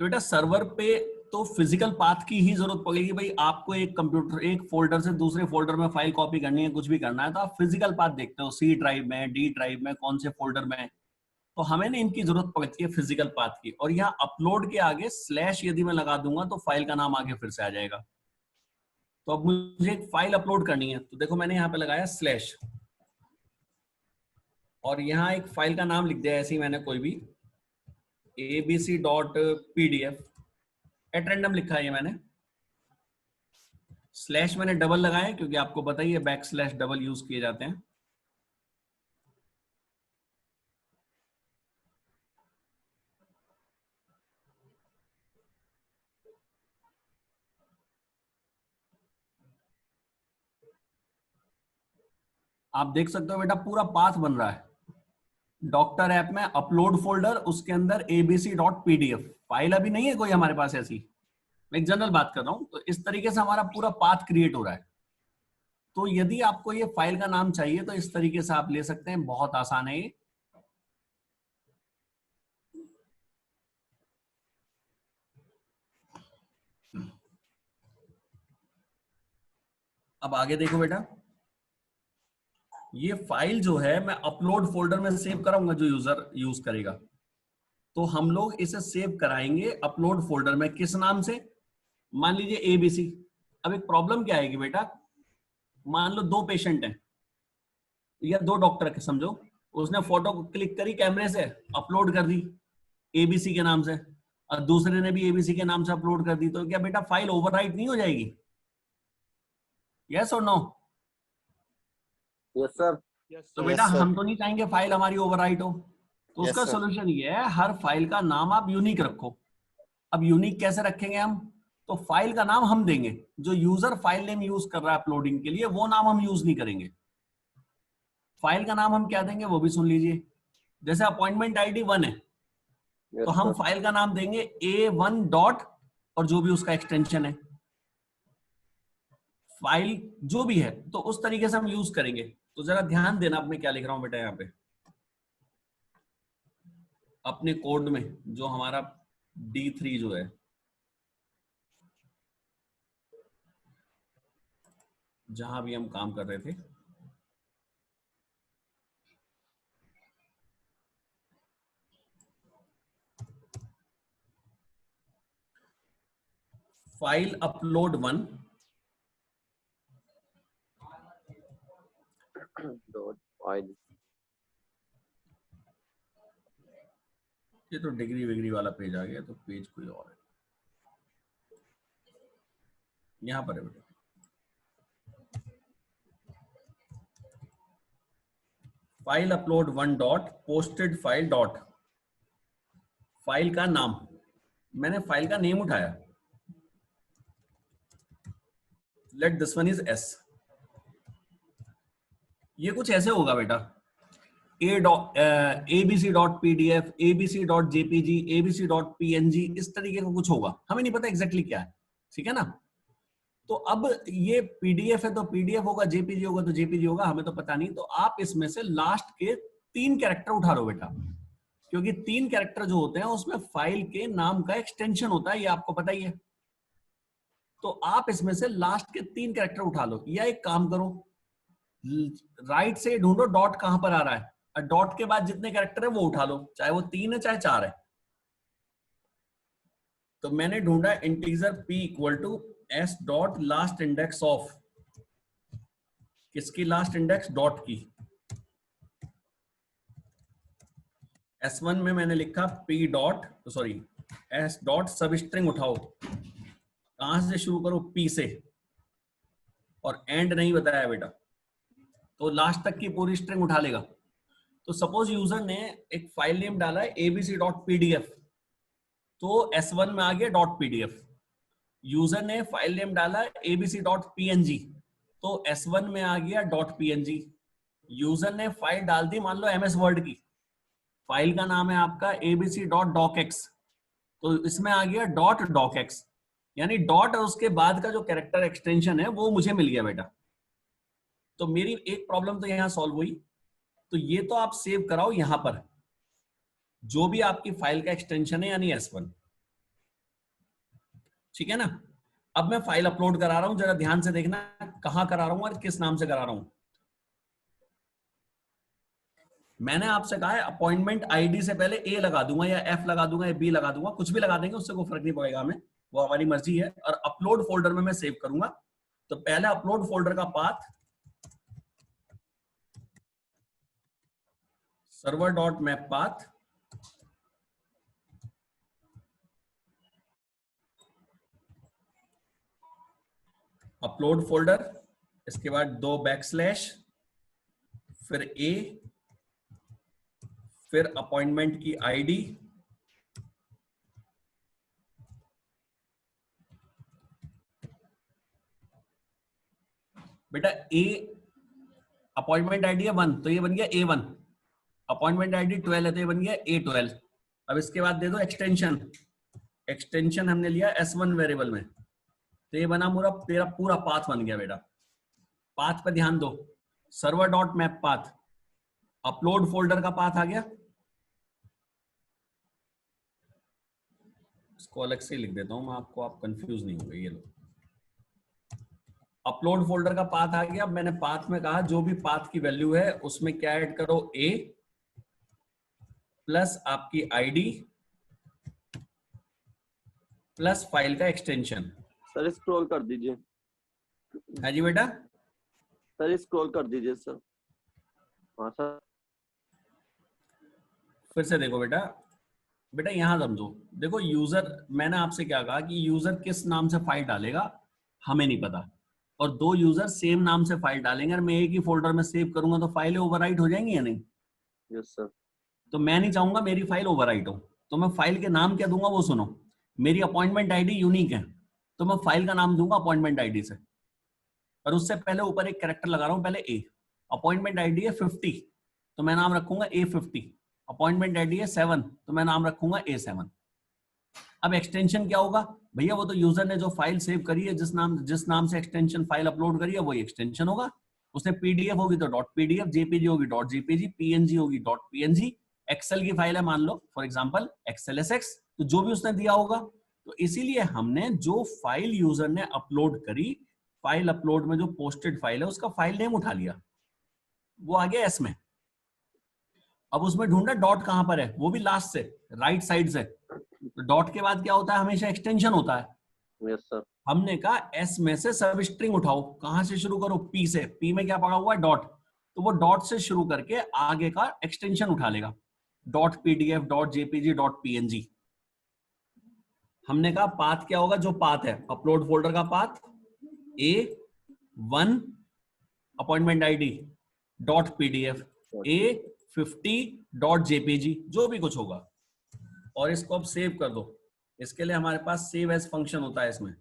तो बेटा सर्वर पे तो फिजिकल पाथ की ही जरूरत पड़ेगी। भाई आपको एक कंप्यूटर एक फोल्डर से दूसरे फोल्डर में फाइल कॉपी करनी है, कुछ भी करना है, तो आप फिजिकल पाथ देखते हो, सी ड्राइव में, डी ड्राइव में, कौन से फोल्डर में। तो हमें ना इनकी जरूरत पड़ती है फिजिकल पाथ की। और यहाँ अपलोड के आगे स्लैश यदि मैं लगा दूंगा तो फाइल का नाम आगे फिर से आ जाएगा। तो अब मुझे एक फाइल अपलोड करनी है, तो देखो मैंने यहाँ पे लगाया स्लैश, और यहाँ एक फाइल का नाम लिख दिया ऐसे ही मैंने, कोई भी abc.pdf एट रैंडम लिखा है ये मैंने। स्लैश मैंने डबल लगाया क्योंकि आपको पता ही है बैक स्लैश डबल यूज किए जाते हैं। आप देख सकते हो बेटा पूरा पाथ बन रहा है। डॉक्टर ऐप में अपलोड फोल्डर, उसके अंदर abc.pdf फाइल अभी नहीं है कोई हमारे पास ऐसी, मैं एक जनरल बात कर रहा हूं। तो इस तरीके से हमारा पूरा पाथ क्रिएट हो रहा है। तो यदि आपको ये फाइल का नाम चाहिए तो इस तरीके से आप ले सकते हैं, बहुत आसान है ये। अब आगे देखो बेटा, ये फाइल जो है मैं अपलोड फोल्डर में सेव कराऊंगा जो यूजर यूज करेगा। तो हम लोग इसे सेव कराएंगे अपलोड फोल्डर में, किस नाम से, मान लीजिए एबीसी। अब एक प्रॉब्लम क्या आएगी बेटा, मान लो दो पेशेंट हैं या दो डॉक्टर के समझो, उसने फोटो क्लिक करी कैमरे से, अपलोड कर दी एबीसी के नाम से, और दूसरे ने भी एबीसी के नाम से अपलोड कर दी, तो क्या बेटा फाइल ओवरराइट नहीं हो जाएगी? यस और नो? Yes sir. तो बेटा हम तो नहीं चाहेंगे फाइल हमारी ओवरराइट हो, तो उसका सोल्यूशन ये है हर फाइल का नाम आप यूनिक रखो। अब यूनिक कैसे रखेंगे हम, तो फाइल का नाम हम देंगे, जो यूजर फाइल नेम यूज कर रहा है अपलोडिंग के लिए वो नाम हम यूज नहीं करेंगे। फाइल का नाम हम क्या देंगे वो भी सुन लीजिए। जैसे अपॉइंटमेंट आईडी 1 है, तो हम फाइल का नाम देंगे A1 डॉट और जो भी उसका एक्सटेंशन है, फाइल जो भी है, तो उस तरीके से हम यूज करेंगे। तो जरा ध्यान देना अब मैं क्या लिख रहा हूं बेटा यहाँ पे अपने कोड में, जो हमारा D3 जो है, जहां भी हम काम कर रहे थे, फाइल अपलोड 1 डॉट फाइल ये तो डिग्री विग्री वाला पेज आ गया, तो पेज कोई और है, यहाँ पर है बेटा। File upload one dot posted file dot, file का नाम, मैंने फाइल का नेम उठाया, let this one is S. ये कुछ ऐसे होगा बेटा, abc.pdf, abc.jpg, abc.png, इस तरीके का कुछ होगा, हमें नहीं पता एग्जैक्टली क्या है, ठीक है ना। तो अब ये पीडीएफ है तो पीडीएफ होगा, जेपीजी होगा तो जेपीजी होगा, हमें तो पता नहीं। तो आप इसमें से लास्ट के 3 कैरेक्टर उठा लो बेटा, क्योंकि 3 कैरेक्टर जो होते हैं उसमें फाइल के नाम का एक्सटेंशन होता है, ये आपको पता ही है। तो आप इसमें से लास्ट के 3 कैरेक्टर उठा लो, या एक काम करो, राइट से ढूंढो डॉट कहां पर आ रहा है, और डॉट के बाद जितने कैरेक्टर है वो उठा लो, चाहे वो 3 है चाहे 4 है। तो मैंने ढूंढा integer p equal to s dot last index of, किसकी लास्ट इंडेक्स, डॉट की। s1 में मैंने लिखा p dot, sorry s dot substring उठाओ, कहां से शुरू करो, p से, और एंड नहीं बताया बेटा, तो लास्ट तक की पूरी स्ट्रिंग उठा लेगा। तो सपोज यूजर ने एक फाइल नेम डाला है abc.pdf, तो s1 में आ गया .pdf। यूजर ने फाइल नेम डाला है abc.png, तो s1 में आ गया .png। यूजर ने फाइल डाल दी मान लो ms वर्ड की, फाइल का नाम है आपका abc.docx, तो इसमें आ गया .docx, यानी डॉट और उसके बाद का जो कैरेक्टर एक्सटेंशन है वो मुझे मिल गया बेटा। तो मेरी एक प्रॉब्लम तो यहां सॉल्व हुई। तो ये तो आप सेव कराओ यहां पर, जो भी आपकी फाइल का एक्सटेंशन है यानी S1, ठीक है ना। अब मैं फाइल अपलोड करा रहा हूं, जरा ध्यान से देखना कहां करा रहा हूं और किस नाम से करा रहा हूं। मैंने आपसे कहा है अपॉइंटमेंट आईडी से पहले ए लगा दूंगा या एफ लगा दूंगा या बी लगा दूंगा, कुछ भी लगा देंगे, उससे कोई फर्क नहीं पड़ेगा हमें, वो हमारी मर्जी है। और अपलोड फोल्डर में मैं सेव करूंगा। तो पहले अपलोड फोल्डर का path server dot map path, upload folder, इसके बाद 2 बैकस्लैश, फिर ए, फिर अपॉइंटमेंट की आईडी, बेटा ए अपॉइंटमेंट आईडी है 1 तो ये बन गया A1, अपॉइंटमेंट आईडी 12 है तो ये बन गया A12। अब इसके बाद दे दो एक्सटेंशन, एक्सटेंशन हमने लिया S1 वेरिएबल में, तो ये बना तेरा पूरा पाथ बन गया बेटा। पाथ पे ध्यान दो, server dot map path, upload folder का पाथ आ गया, इसको अलग से लिख देता हूं मैं आपको, आप कंफ्यूज नहीं होंगे। ये लो अपलोड फोल्डर का पाथ आ गया। अब मैंने पाथ में कहा जो भी पाथ की वैल्यू है उसमें क्या ऐड करो, A प्लस आपकी आईडी प्लस फाइल का एक्सटेंशन। सर स्क्रॉल कर दीजिए। हाँ जी बेटा, सर स्क्रॉल कर दीजिए सर। हाँ सर। फिर से देखो बेटा, बेटा यहां समझो, देखो यूजर, मैंने आपसे क्या कहा कि यूजर किस नाम से फाइल डालेगा हमें नहीं पता, और 2 यूजर सेम नाम से फाइल डालेंगे और मैं एक ही फोल्डर में सेव करूंगा तो फाइलें ओवरराइट हो जाएंगी या नहीं। Yes sir. तो मैं नहीं चाहूंगा मेरी फाइल ओवरराइट हो, तो मैं फाइल के नाम क्या दूंगा वो सुनो। मेरी अपॉइंटमेंट आईडी यूनिक है तो मैं फाइल का नाम दूंगा अपॉइंटमेंट आईडी से, और उससे पहले ऊपर एक कैरेक्टर लगा रहा हूं पहले A। अपॉइंटमेंट आईडी है 50 तो मैं नाम रखूंगा A50। अपॉइंटमेंट आईडी है 7 तो मैं नाम रखूंगा A7। अब एक्सटेंशन क्या होगा भैया, वो तो यूजर ने जो फाइल सेव करी है, जिस नाम से एक्सटेंशन फाइल अपलोड करी है वही एक्सटेंशन होगा। उसने पीडीएफ होगी तो .pdf, जेपीजी होगी .jpg, पीएनजी होगी .png, एक्सेल की फाइल है मान लो फॉर एग्जांपल XLSX, तो जो भी उसने दिया होगा। तो इसीलिए हमने जो फाइल यूजर ने अपलोड करी, फाइल अपलोड में जो पोस्टेड फाइल है उसका फाइल नेम उठा लिया, वो आ गया S में। अब उसमें ढूंढा डॉट कहां पर है, वो भी लास्ट से राइट साइड से। तो डॉट के बाद क्या होता है, हमेशा एक्सटेंशन होता है। Yes sir. हमने कहा S में से सब स्ट्रिंग उठाओ, कहां से शुरू करो, P से। P में क्या पड़ा हुआ है, डॉट, तो वो डॉट से शुरू करके आगे का एक्सटेंशन उठा लेगा। .pdf .jpg .png। हमने कहा पाथ क्या होगा, जो पाथ है अपलोड फोल्डर का path A1 appointment ID .pdf A50 .jpg, जो भी कुछ होगा, और इसको अब सेव कर दो। इसके लिए हमारे पास सेव एज फंक्शन होता है। इसमें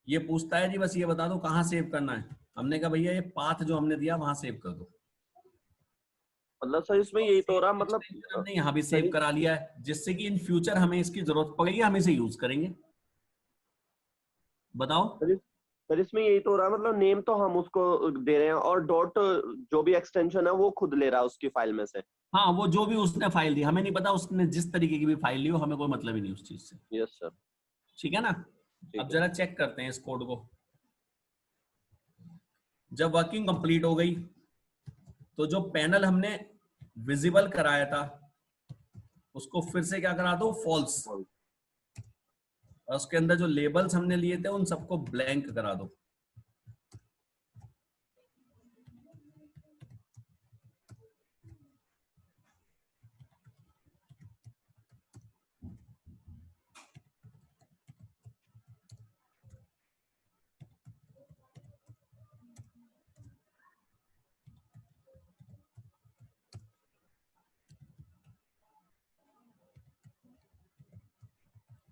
ये पूछता है जी बस ये बता दो कहाँ सेव करना है। हमने कहा भैया ये पाथ जो हमने दिया वहां सेव कर दो। मतलब सर इसमें यही तो हो रहा, मतलब हमने यहाँ भी सेव करा लिया है, जिससे कि इन फ्यूचर हमें इसकी जरूरत पड़ेगी, हम इसे यूज करेंगे। बताओ। सर इसमें यही तो हो रहा है, मतलब नेम तो हम उसको दे रहे हैं और डॉट जो भी एक्सटेंशन है वो खुद ले रहा है उसकी फाइल में से। हाँ, वो जो भी उसने फाइल दी, हमें नहीं पता उसने जिस तरीके की भी फाइल ली हो, हमें कोई मतलब ही नहीं उस चीज से। Yes sir. ठीक है ना। अब जरा चेक करते हैं इस कोड को। जब वर्किंग कंप्लीट हो गई तो जो पैनल हमने विजिबल कराया था उसको फिर से क्या करा दो, फॉल्स। और उसके अंदर जो लेबल्स हमने लिए थे उन सबको ब्लैंक करा दो।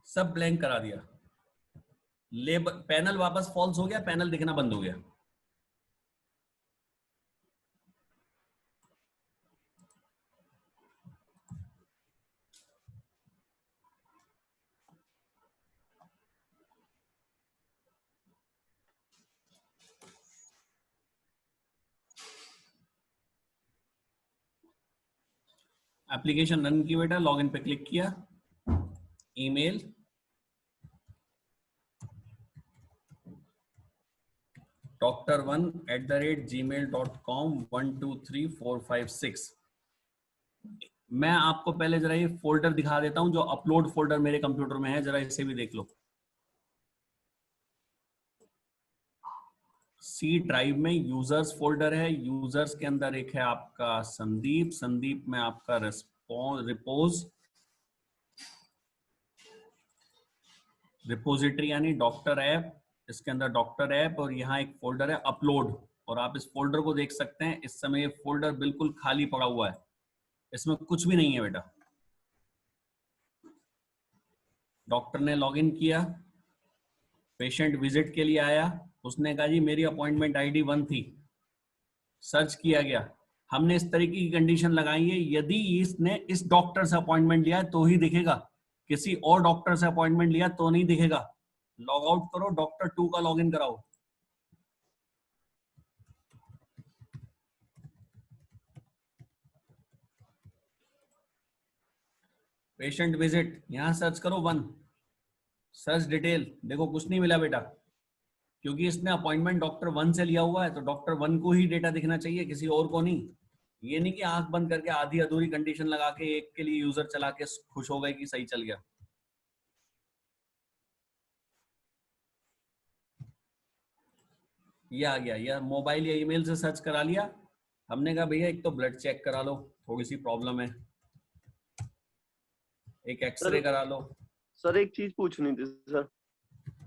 सब ब्लैंक करा दिया। लेबल पैनल वापस फॉल्स हो गया, पैनल दिखना बंद हो गया। एप्लीकेशन रन की बेटा, लॉगिन पे क्लिक किया, ईमेल doctor1@gmail.com 123456। मैं आपको पहले जरा ये फोल्डर दिखा देता हूं जो अपलोड फोल्डर मेरे कंप्यूटर में है, जरा इसे भी देख लो। सी ड्राइव में यूजर्स फोल्डर है, यूजर्स के अंदर एक है आपका संदीप, संदीप में आपका रिपोज रिपोजिटरी यानी डॉक्टर ऐप, इसके अंदर डॉक्टर ऐप, और यहाँ एक फोल्डर है अपलोड। और आप इस फोल्डर को देख सकते हैं, इस समय ये फोल्डर बिल्कुल खाली पड़ा हुआ है, इसमें कुछ भी नहीं है बेटा। डॉक्टर ने लॉगिन किया, पेशेंट विजिट के लिए आया, उसने कहा जी मेरी अपॉइंटमेंट आईडी 1 थी, सर्च किया गया। हमने इस तरीके की कंडीशन लगाई है, यदि इसने इस डॉक्टर से अपॉइंटमेंट लिया तो ही दिखेगा, किसी और डॉक्टर से अपॉइंटमेंट लिया तो नहीं दिखेगा। लॉग आउट करो, डॉक्टर 2 का लॉगिन कराओ। पेशेंट विजिट, यहां सर्च करो 1, सर्च डिटेल, देखो कुछ नहीं मिला बेटा, क्योंकि इसने अपॉइंटमेंट डॉक्टर 1 से लिया हुआ है, तो डॉक्टर 1 को ही डेटा दिखना चाहिए, किसी और को नहीं। ये नहीं कि आंख बंद करके आधी अधूरी कंडीशन लगा के एक के लिए यूजर चला के खुश हो गए कि सही चल गया। ये आ गया, या मोबाइल या ईमेल से सर्च करा लिया। हमने कहा भैया एक तो ब्लड चेक करा लो, थोड़ी सी प्रॉब्लम है, एक एक्सरे करा लो। सर एक चीज पूछनी थी सर।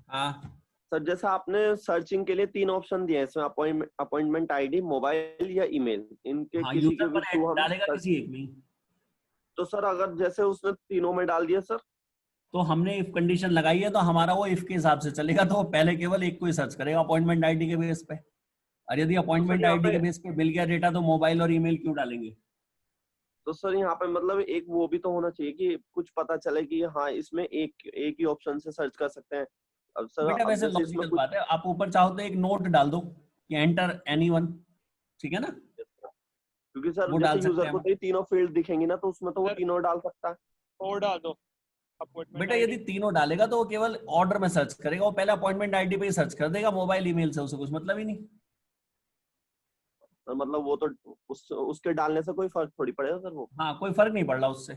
हाँ सर जैसा आपने सर्चिंग के लिए 3 ऑप्शन दिए हैं इसमें, अपॉइंटमेंट आईडी, मोबाइल या ईमेल, इनके हाँ, किसी के यूजर भी पर थ्रू हम डालेगा किसी एक में ही। तो सर अगर जैसे उसने तीनों में डाल दिया सर, तो हमने इफ कंडीशन लगाई है तो हमारा वो इफ के हिसाब से चलेगा, तो वो पहले केवल एक को ही सर्च करेगा अपॉइंटमेंट आईडी के बेस पे। और यदि तो सर अपॉइंटमेंट यहाँ आईडी पे के बेस पे मिल गया डेटा तो मोबाइल और ईमेल क्यों डालेंगे। तो सर यहाँ पे मतलब एक वो भी तो होना चाहिए कि कुछ पता चले कि हाँ इसमें एक ही ऑप्शन से सर्च कर सकते हैं। अब सर बेटा अब वैसे जैसे इसमें लॉजिकल कुछ, बात है, आप ऊपर चाहो तो एक नोट डाल दो कि एंटर एनीवन, ठीक है ना, क्योंकि सर वो जैसे डाल सकते यूजर हैं को हम। तो ये तीनों फील्ड दिखेंगी ना, तो उसमें तो वो तीनों डाल सकता है। और डाल दो अपॉइंटमेंट बेटा यदि तीनों डालेगा तो वो केवल ऑर्डर में सर्च करेगा, वो पहले अपॉइंटमेंट आईडी पे ही सर्च कर देगा, मोबाइल ईमेल से उसे कुछ मतलब ही नहीं। तो मतलब वो तो उसके डालने से कोई फर्क थोड़ी पड़ेगा सर वो। हाँ, कोई फर्क नहीं पड़ रहा उससे।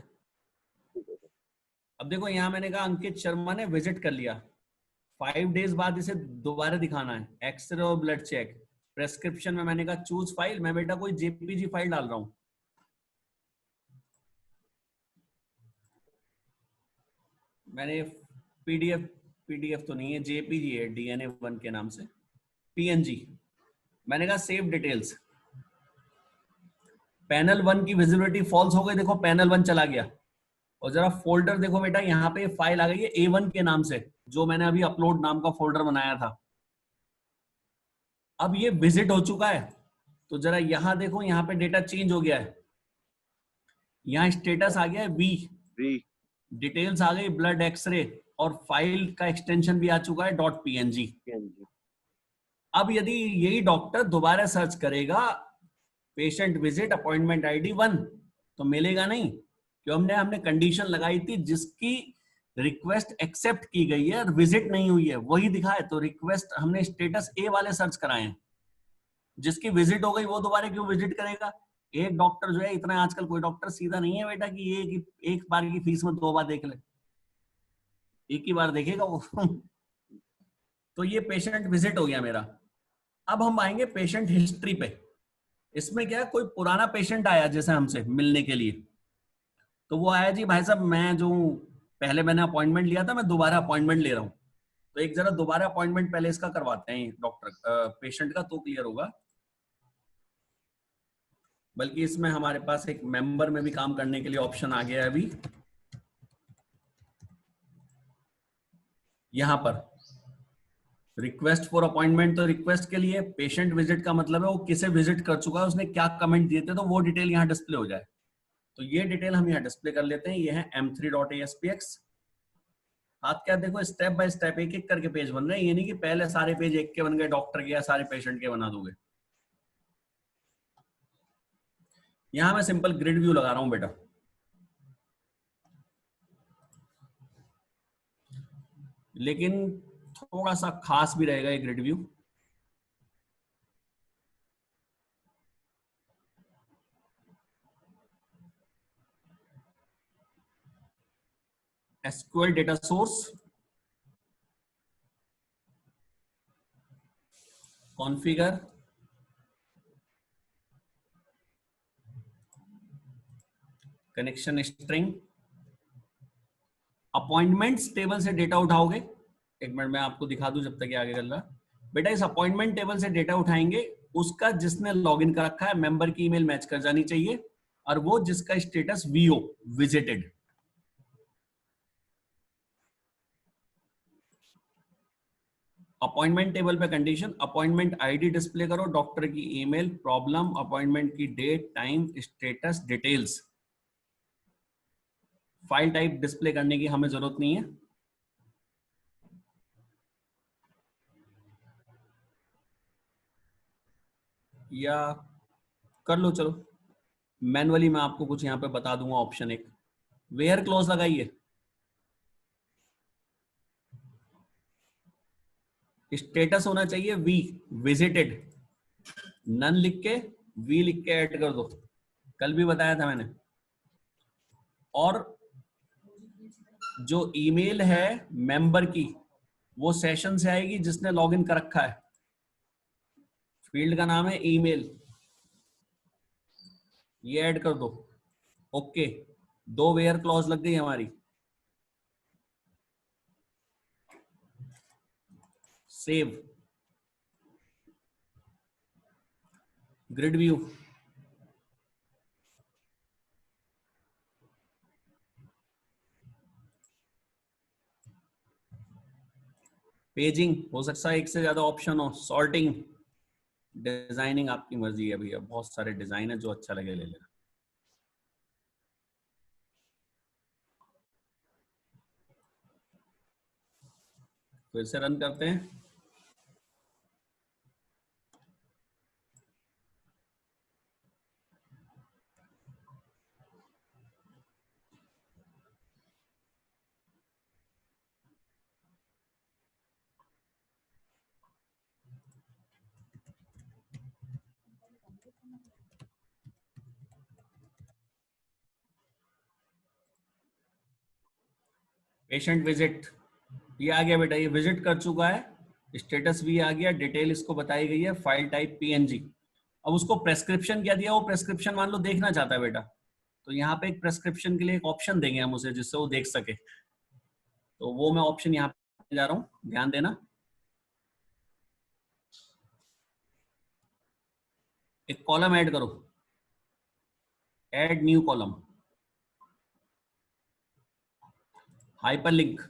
अब देखो यहाँ मैंने कहा अंकित शर्मा ने विजिट कर लिया, 5 डेज बाद इसे दोबारा दिखाना है, एक्सरे और ब्लड चेक। प्रेस्क्रिप्शन में मैंने कहा चूज फाइल, मैं बेटा कोई जेपीजी फाइल डाल रहा हूँ। मैंने पीडीएफ तो नहीं है, जेपीजी है DNA1 के नाम से, पीएनजी। मैंने कहा सेव डिटेल्स, पैनल 1 की विजिबिलिटी फॉल्स हो गई, देखो पैनल 1 चला गया। और जरा फोल्डर देखो बेटा, यहाँ पे फाइल आ गई है A1 के नाम से, जो मैंने अभी अपलोड नाम का फोल्डर बनाया था। अब ये विजिट हो चुका है, तो जरा यहाँ देखो, यहाँ पे डेटा चेंज हो गया है, यहाँ स्टेटस आ गया है V, डिटेल्स आ गई ब्लड एक्सरे, और फाइल का एक्सटेंशन भी आ चुका है .png। अब यदि यही डॉक्टर दोबारा सर्च करेगा पेशेंट विजिट अपॉइंटमेंट ID 1, तो मिलेगा नहीं, क्यों? हमने कंडीशन लगाई थी जिसकी रिक्वेस्ट एक्सेप्ट की गई है और विजिट नहीं हुई है वही दिखाए, तो रिक्वेस्ट हमने स्टेटस A वाले सर्च कराए हैं। जिसकी विजिट हो गई वो दोबारा क्यों विजिट करेगा? एक डॉक्टर जो है, इतना आजकल कोई डॉक्टर सीधा नहीं है बेटा कि एक बार की फीस में 2 बार देख ले, एक ही बार देखेगा वो। तो ये पेशेंट विजिट हो गया मेरा। अब हम आएंगे पेशेंट हिस्ट्री पे। इसमें क्या है, कोई पुराना पेशेंट आया जैसे हमसे मिलने के लिए, तो वो आया जी भाई साहब मैं जो पहले मैंने अपॉइंटमेंट लिया था मैं दोबारा अपॉइंटमेंट ले रहा हूँ, तो एक जरा दोबारा अपॉइंटमेंट पहले इसका करवाते हैं डॉक्टर पेशेंट का, तो क्लियर होगा। बल्कि इसमें हमारे पास एक मेंबर में भी काम करने के लिए ऑप्शन आ गया है अभी, यहां पर रिक्वेस्ट फॉर अपॉइंटमेंट, तो रिक्वेस्ट के लिए, पेशेंट विजिट का मतलब है वो किसे विजिट कर चुका है, उसने क्या कमेंट दिए थे, तो वो डिटेल यहाँ डिस्प्ले हो जाए। तो ये डिटेल हम यहाँ डिस्प्ले कर लेते हैं, ये है m3.aspx। आप क्या देखो, स्टेप बाय स्टेप एक एक करके पेज बन रहे हैं, ये नहीं कि पहले सारे पेज एक के बन गए, डॉक्टर के या सारे पेशेंट के बना दोगे। यहां मैं सिंपल ग्रिड व्यू लगा रहा हूं बेटा, लेकिन थोड़ा सा खास भी रहेगा ये grid view. SQL data source, configure, connection string, appointments table से डेटा उठाओगे। एक मिनट मैं आपको दिखा दूं जब तक ये आगे चल रहा। बेटा इस अपॉइंटमेंट टेबल से डेटा उठाएंगे, उसका जिसने लॉगिन कर रखा है मेंबर की ईमेल मैच कर जानी चाहिए, और वो जिसका status VO visited. Appointment table पे कंडीशन, अपॉइंटमेंट ID डिस्प्ले करो, डॉक्टर की ईमेल, प्रॉब्लम, अपॉइंटमेंट की date, time, status, details. File type display करने की हमें जरूरत नहीं है। या कर लो, चलो मैनुअली मैं आपको कुछ यहाँ पे बता दूंगा ऑप्शन एक, वेयर क्लोज लगाइए, स्टेटस होना चाहिए V विजिटेड, नन लिख के V लिख के ऐड कर दो, कल भी बताया था मैंने। और जो ईमेल है मेंबर की वो सेशन से आएगी जिसने लॉगिन कर रखा है, फील्ड का नाम है ईमेल, ये ऐड कर दो। ओके, 2 वेयर क्लॉज लग गई हमारी। सेव, ग्रिड व्यू, पेजिंग, हो सकता है एक से ज्यादा ऑप्शन हो, सॉर्टिंग, डिजाइनिंग आपकी मर्जी है भैया, बहुत सारे डिजाइन है, जो अच्छा लगे ले लेना। फिर से रन करते हैं। पेशेंट विजिट, ये आ गया बेटा, ये विजिट कर चुका है, स्टेटस भी आ गया, डिटेल इसको बताई गई है, फाइल टाइप PNG। अब उसको प्रेस्क्रिप्शन क्या दिया, वो प्रेस्क्रिप्शन मान लो देखना चाहता है बेटा, तो यहाँ पे एक प्रेस्क्रिप्शन के लिए एक ऑप्शन देंगे हम उसे, जिससे वो देख सके। तो वो मैं ऑप्शन यहाँ पे जा रहा हूँ, ध्यान देना। एक कॉलम ऐड करो, add new column, hyperlink,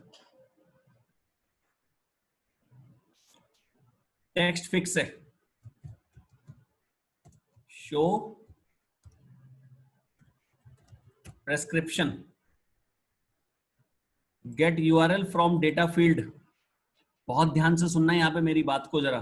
text fix है, show prescription, get URL from data field. बहुत ध्यान से सुनना है यहाँ पे मेरी बात को जरा।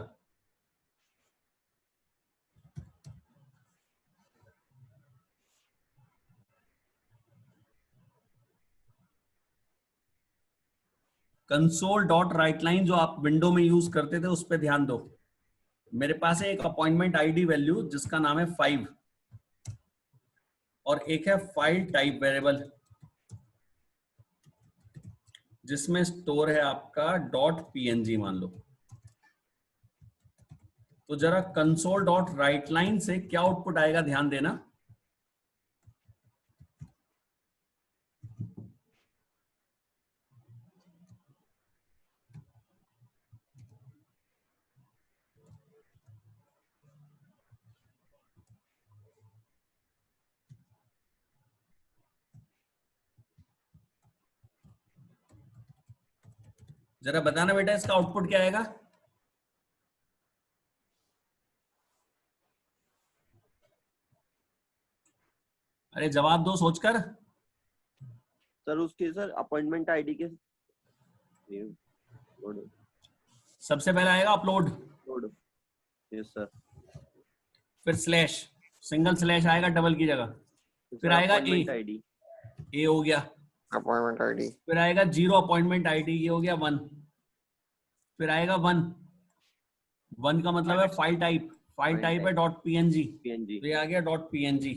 कंसोल डॉट राइट लाइन जो आप विंडो में यूज करते थे उस पर ध्यान दो। मेरे पास है एक अपॉइंटमेंट आईडी वैल्यू जिसका नाम है 5 और एक है फाइल टाइप वेरिएबल जिसमें स्टोर है आपका .png मान लो। तो जरा कंसोल डॉट राइट लाइन से क्या आउटपुट आएगा ध्यान देना। जरा बताना बेटा इसका आउटपुट क्या आएगा। अरे जवाब दो सोचकर। सर उसके सर अपॉइंटमेंट आईडी के सबसे पहले आएगा अपलोड, यस सर, फिर स्लैश, सिंगल स्लैश आएगा डबल की जगह, फिर आएगा आईडी, ए हो गया अपॉइंटमेंट आईडी, फिर आएगा 0 अपॉइंटमेंट आईडी, ये हो गया 1, फिर आएगा 1 का मतलब है फाइल टाइप है .png, तो ये आ गया .png।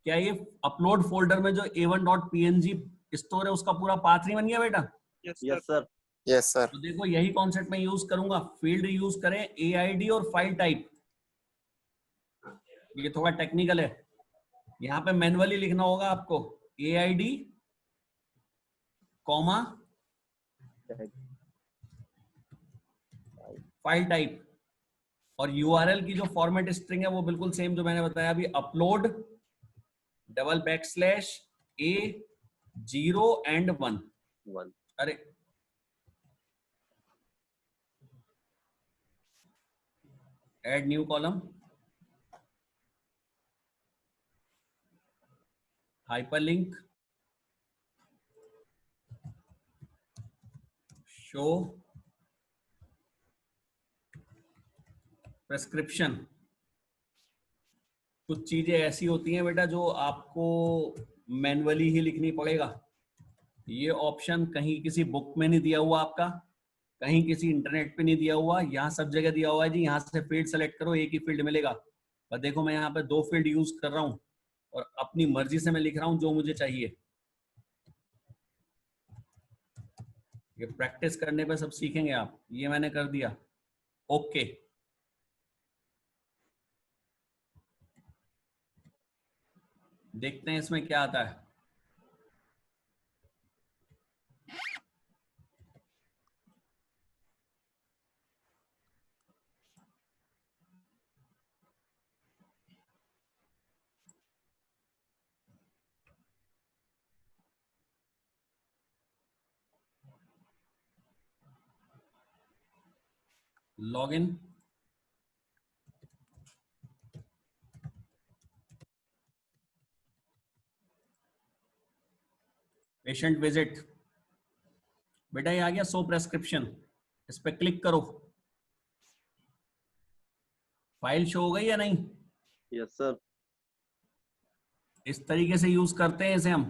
क्या ये अपलोड फोल्डर में जो a1.png स्टोर है उसका पूरा पाथ नहीं बन गया बेटा। Yes yes sir, yes sir, तो देखो यही कॉन्सेप्ट मैं यूज करूंगा, फील्ड यूज करें AID और फाइल टाइप। ये थोड़ा टेक्निकल है, यहाँ पे मैन्युअली लिखना होगा आपको AID कॉमा फाइल टाइप और URL की जो फॉर्मेट स्ट्रिंग है वो बिल्कुल सेम जो मैंने बताया अभी, अपलोड $A0 and 1। अरे add new column, hyperlink, show prescription. कुछ चीजें ऐसी होती हैं बेटा जो आपको मैन्युअली ही लिखनी पड़ेगा। ये ऑप्शन कहीं किसी बुक में नहीं दिया हुआ आपका, कहीं किसी इंटरनेट पे नहीं दिया हुआ, यहाँ सब जगह दिया हुआ है जी यहाँ से फील्ड सेलेक्ट करो एक ही फील्ड मिलेगा। पर देखो मैं यहाँ पे 2 फील्ड यूज कर रहा हूँ और अपनी मर्जी से मैं लिख रहा हूँ जो मुझे चाहिए। ये प्रैक्टिस करने पे सब सीखेंगे आप। ये मैंने कर दिया, ओके। देखते हैं इसमें क्या आता है। लॉगिन, पेशेंट विजिट, बेटा ये आ गया सो प्रेस्क्रिप्शन, इस पे क्लिक करो। फाइल शो हो गई या नहीं? यस सर, इस तरीके से यूज करते हैं इसे हम।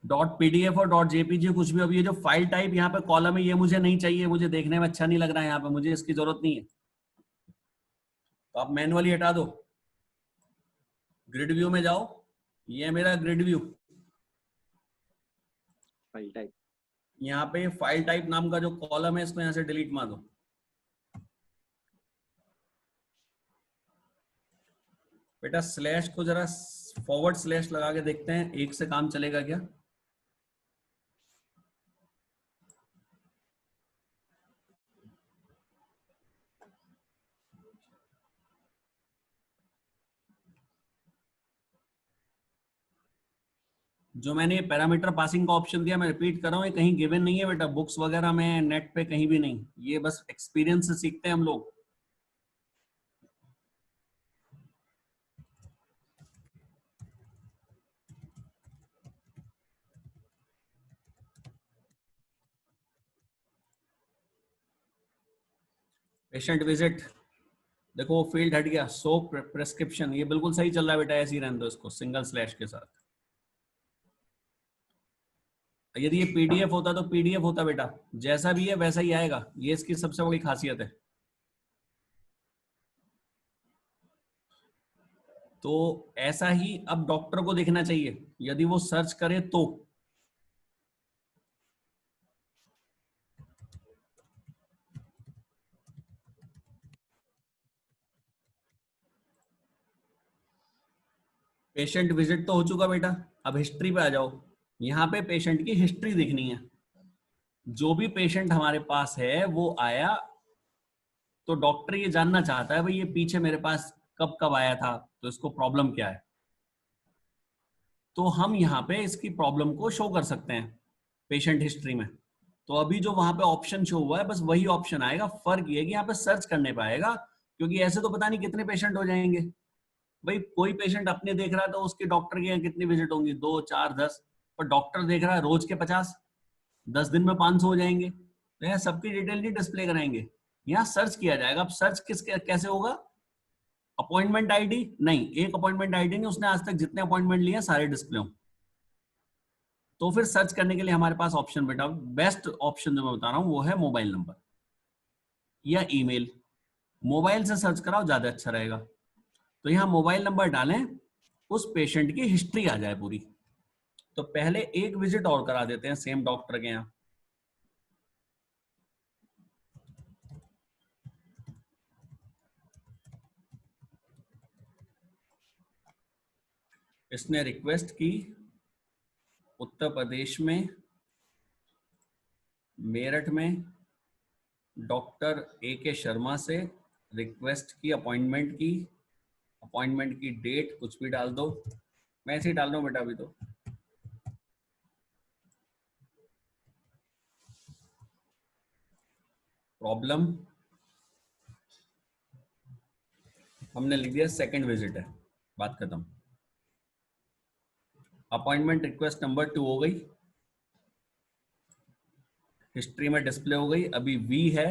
.pdf और .jpg कुछ भी। अब ये जो फाइल टाइप यहाँ पे कॉलम है ये मुझे नहीं चाहिए, मुझे देखने में अच्छा नहीं लग रहा है यहाँ पे, मुझे इसकी जरूरत नहीं है, तो आप मैन्युअली हटा दो। ग्रिड व्यू में जाओ, ये है मेरा ग्रिड व्यू। फाइल टाइप, यहाँ पे फाइल टाइप नाम का जो कॉलम है इसको यहाँ से डिलीट मार दो। बेटा स्लैश को जरा फॉरवर्ड स्लैश लगा के देखते हैं एक से काम चलेगा क्या। जो मैंने पैरामीटर पासिंग का ऑप्शन दिया, मैं रिपीट कर रहा हूँ, ये कहीं गिवन नहीं है बेटा, बुक्स वगैरह में, नेट पे, कहीं भी नहीं। ये बस एक्सपीरियंस से सीखते हैं हम लोग। पेशेंट विजिट, देखो फील्ड हट गया, सो प्रेस्क्रिप्शन, ये बिल्कुल सही चल रहा है बेटा, ऐसे ही रहने दो इसको सिंगल स्लैश के साथ। यदि ये पीडीएफ होता तो पीडीएफ होता बेटा, जैसा भी है वैसा ही आएगा, ये इसकी सबसे बड़ी खासियत है। तो ऐसा ही अब डॉक्टर को देखना चाहिए, यदि वो सर्च करे तो। पेशेंट विजिट तो हो चुका बेटा, अब हिस्ट्री पे आ जाओ। यहाँ पे पेशेंट की हिस्ट्री देखनी है। जो भी पेशेंट हमारे पास है वो आया, तो डॉक्टर ये जानना चाहता है भाई ये पीछे मेरे पास कब कब आया था, तो इसको प्रॉब्लम क्या है। तो हम यहाँ पे इसकी प्रॉब्लम को शो कर सकते हैं पेशेंट हिस्ट्री में। तो अभी जो वहां पे ऑप्शन शो हुआ है बस वही ऑप्शन आएगा, फर्क ये है कि यहाँ पे सर्च करने पाएगा, क्योंकि ऐसे तो पता नहीं कितने पेशेंट हो जाएंगे भाई। कोई पेशेंट अपने देख रहा है तो उसके डॉक्टर के यहाँ कितनी विजिट होंगी, 2 4 10, पर डॉक्टर देख रहा है रोज के 50, 10 दिन में 500 हो जाएंगे। तो यहाँ सबकी डिटेल नहीं डिस्प्ले कराएंगे, यहाँ सर्च किया जाएगा। अब सर्च कैसे होगा, अपॉइंटमेंट आईडी नहीं, एक अपॉइंटमेंट आईडी नहीं, उसने आज तक जितने अपॉइंटमेंट लिए सारे डिस्प्ले हों। तो फिर सर्च करने के लिए हमारे पास ऑप्शन बेटा, बेस्ट ऑप्शन जो मैं बता रहा हूं वो है मोबाइल नंबर या ईमेल। मोबाइल से सर्च कराओ, ज्यादा अच्छा रहेगा। तो यहाँ मोबाइल नंबर डालें, उस पेशेंट की हिस्ट्री आ जाए पूरी। तो पहले एक विजिट और करा देते हैं सेम डॉक्टर के यहाँ। इसने रिक्वेस्ट की उत्तर प्रदेश में, मेरठ में डॉक्टर A.K. शर्मा से रिक्वेस्ट की, अपॉइंटमेंट की डेट कुछ भी डाल दो, मैं ऐसे ही डाल रहा हूं बेटा अभी। तो प्रॉब्लम हमने लिख दिया, सेकंड विजिट है, बात खत्म। अपॉइंटमेंट रिक्वेस्ट नंबर 2 हो गई, हिस्ट्री में डिस्प्ले हो गई। अभी V है,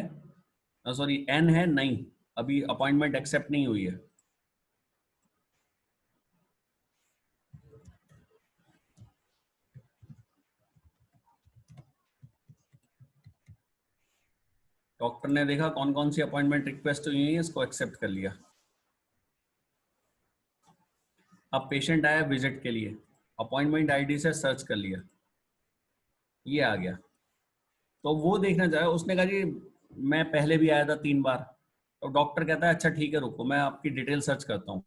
सॉरी N है, नहीं अभी अपॉइंटमेंट एक्सेप्ट नहीं हुई है। डॉक्टर ने देखा कौन कौन सी अपॉइंटमेंट रिक्वेस्ट हुई है, इसको एक्सेप्ट कर लिया। अब पेशेंट आया विजिट के लिए, अपॉइंटमेंट आईडी से सर्च कर लिया, ये आ गया। तो वो देखना चाहे, उसने कहा जी मैं पहले भी आया था 3 बार। तो डॉक्टर कहता है अच्छा ठीक है रुको मैं आपकी डिटेल सर्च करता हूँ।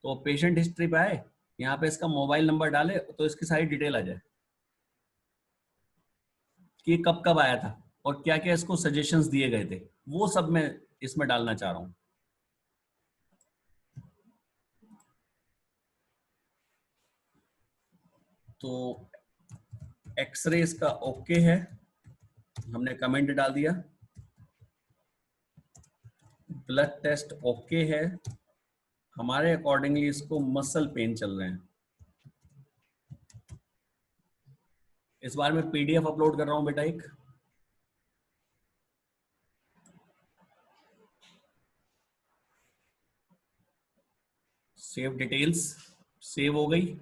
तो पेशेंट हिस्ट्री पे आए, यहाँ पे इसका मोबाइल नंबर डाले तो इसकी सारी डिटेल आ जाए कि कब कब आया था और क्या क्या इसको सजेशंस दिए गए थे, वो सब मैं इसमें डालना चाह रहा हूँ। तो एक्सरे इसका ओके है, हमने कमेंट डाल दिया। ब्लड टेस्ट ओके है, हमारे अकॉर्डिंगली इसको मसल पेन चल रहे हैं। इस बार मैं पीडीएफ अपलोड कर रहा हूं बेटा एक, सेव डिटेल्स, सेव हो गई।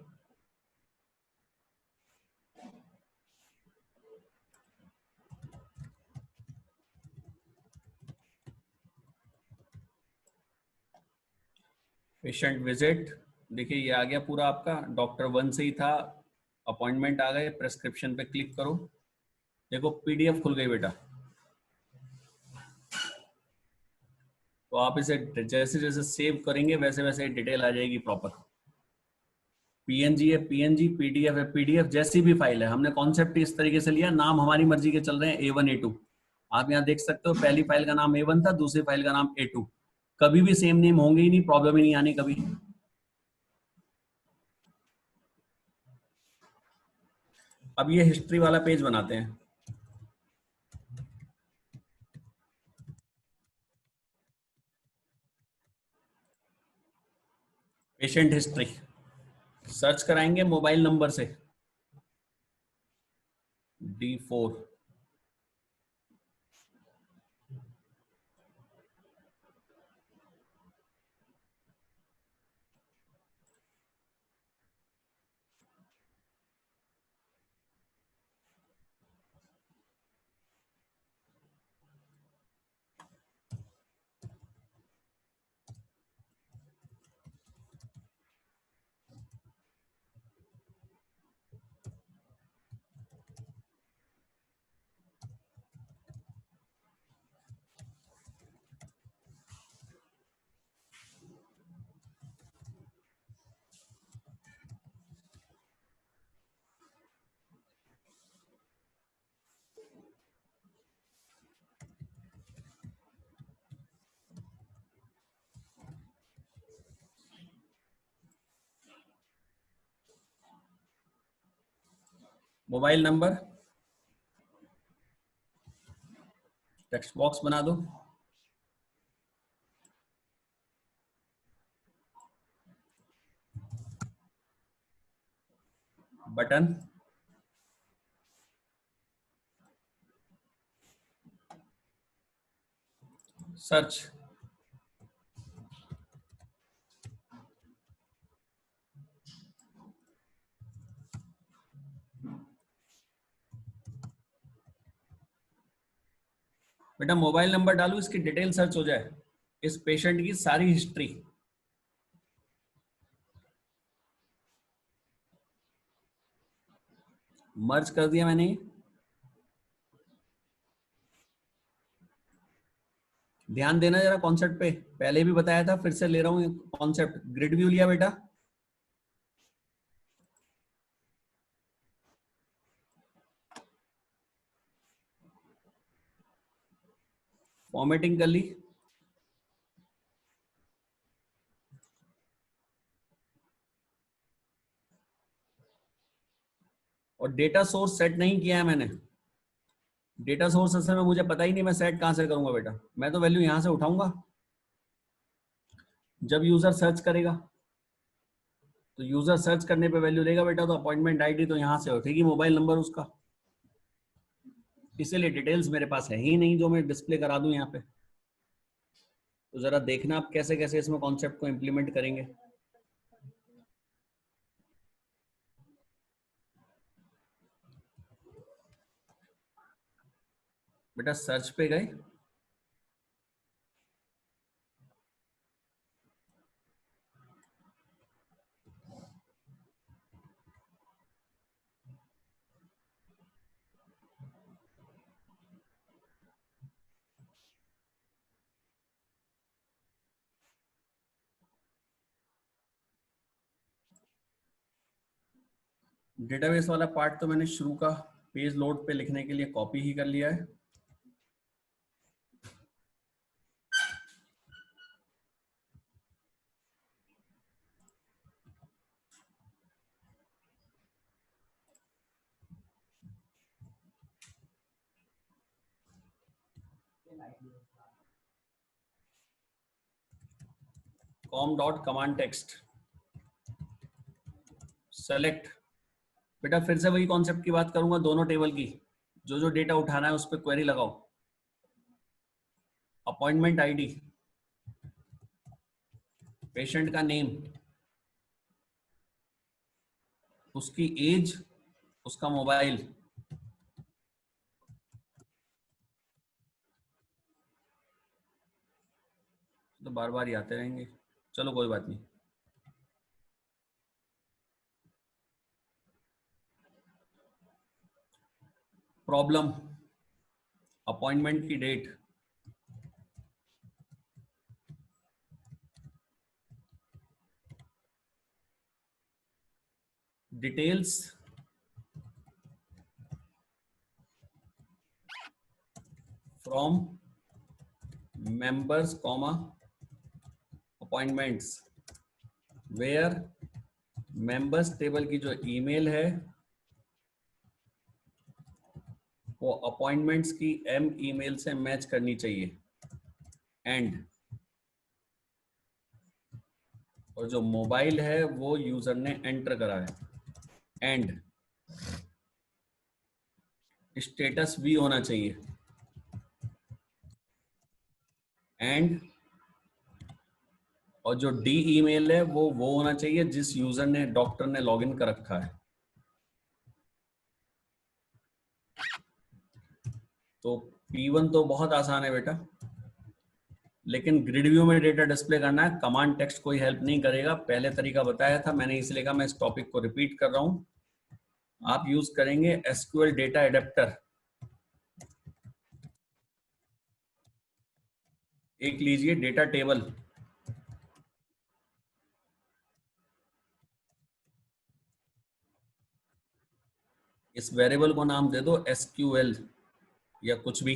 पेशेंट विजिट देखिए ये आ गया पूरा आपका, डॉक्टर 1 से ही था, अपॉइंटमेंट आ गए, प्रेस्क्रिप्शन पे क्लिक करो, देखो पीडीएफ खुल गई बेटा। तो आप इसे जैसे जैसे सेव करेंगे वैसे वैसे डिटेल आ जाएगी प्रॉपर। पीएनजी है पीएनजी, पीडीएफ है पीडीएफ, जैसी भी फाइल है। हमने कॉन्सेप्ट इस तरीके से लिया, नाम हमारी मर्जी के चल रहे हैं A1 A2। आप यहाँ देख सकते हो पहली फाइल का नाम A1 था, दूसरी फाइल का नाम A2। कभी भी सेम नेम होंगे ही नहीं, प्रॉब्लम ही नहीं आनी कभी। अब ये हिस्ट्री वाला पेज बनाते हैं। पेशेंट हिस्ट्री सर्च कराएंगे मोबाइल नंबर से, D4। Mobile number text box बना दो, बटन, सर्च। बेटा मोबाइल नंबर डालू, इसकी डिटेल सर्च हो जाए, इस पेशेंट की सारी हिस्ट्री। मर्ज कर दिया मैंने। ध्यान देना जरा कॉन्सेप्ट पे, पहले भी बताया था, फिर से ले रहा हूँ कॉन्सेप्ट। ग्रिड व्यू लिया बेटा, फॉर्मेटिंग कर ली, और डेटा सोर्स सेट नहीं किया है मैंने। डेटा सोर्स असल में मुझे पता ही नहीं, मैं सेट कहां से करूंगा बेटा, मैं तो वैल्यू यहां से उठाऊंगा। जब यूजर सर्च करेगा तो यूजर सर्च करने पे वैल्यू देगा बेटा, तो अपॉइंटमेंट आईडी तो यहां से उठेगी, मोबाइल नंबर उसका। इसीलिए डिटेल्स मेरे पास है ही नहीं जो मैं डिस्प्ले करा दूं यहाँ पे। तो जरा देखना आप कैसे कैसे इसमें कॉन्सेप्ट को इंप्लीमेंट करेंगे। बेटा सर्च पे गए, डेटाबेस वाला पार्ट तो मैंने शुरू का पेज लोड पे लिखने के लिए कॉपी ही कर लिया है। Com dot command text select. बेटा फिर से वही कॉन्सेप्ट की बात करूंगा, दोनों टेबल की, जो जो डेटा उठाना है उस पर क्वेरी लगाओ। अपॉइंटमेंट आईडी, पेशेंट का नेम, उसकी एज, उसका मोबाइल। तो बार बार ही आते रहेंगे, चलो कोई बात नहीं। प्रॉब्लम, अपॉइंटमेंट की date, details, from members comma appointments, where members table की जो ईमेल है वो अपॉइंटमेंट्स की M ईमेल से मैच करनी चाहिए एंड, और जो मोबाइल है वो यूजर ने एंटर करा है एंड, स्टेटस भी होना चाहिए एंड, और जो D ईमेल है वो होना चाहिए जिस यूजर ने डॉक्टर ने लॉगिन कर रखा है। तो P1 तो बहुत आसान है बेटा, लेकिन ग्रिड व्यू में डेटा डिस्प्ले करना है, कमांड टेक्स्ट कोई हेल्प नहीं करेगा। पहले तरीका बताया था मैंने, इसलिए कहा मैं इस टॉपिक को रिपीट कर रहा हूं। आप यूज करेंगे SQL डेटा एडेप्टर। एक लीजिए डेटा टेबल, इस वेरिएबल को नाम दे दो SQL या कुछ भी,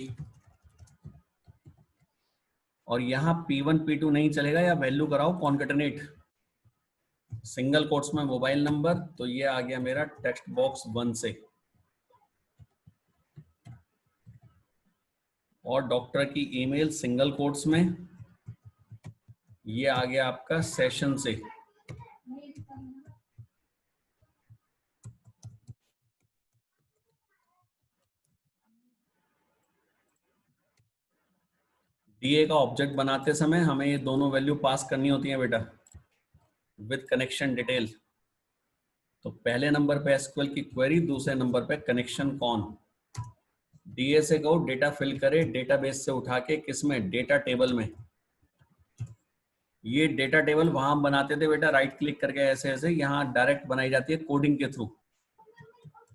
और यहां P1 P2 नहीं चलेगा, या वैल्यू कराओ कॉन्केटनेट सिंगल कोट्स में मोबाइल नंबर। तो ये आ गया मेरा टेक्स्ट बॉक्स 1 से, और डॉक्टर की ईमेल सिंगल कोट्स में, ये आ गया आपका सेशन से। DA का ऑब्जेक्ट बनाते समय हमें ये दोनों वैल्यू पास करनी होती है बेटा, विद कनेक्शन डिटेल। तो पहले नंबर पे SQL की क्वेरी, दूसरे नंबर पे कनेक्शन कौन। DA से कहो डेटा फिल करे डेटाबेस से उठा के, किसमें, डेटा टेबल में। ये डेटा टेबल वहां हम बनाते थे बेटा राइट क्लिक करके ऐसे ऐसे, यहाँ डायरेक्ट बनाई जाती है कोडिंग के थ्रू।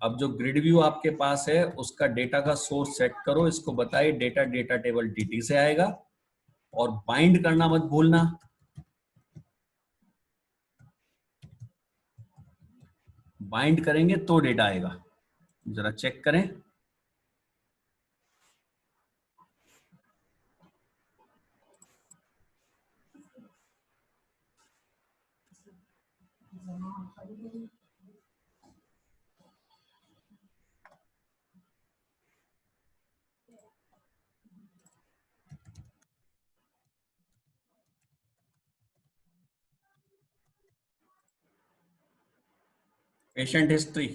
अब जो ग्रिड व्यू आपके पास है उसका डेटा का सोर्स सेट करो, इसको बताइए डेटा डेटा टेबल DT से आएगा, और बाइंड करना मत भूलना। बाइंड करेंगे तो डेटा आएगा, जरा चेक करें। Patient history,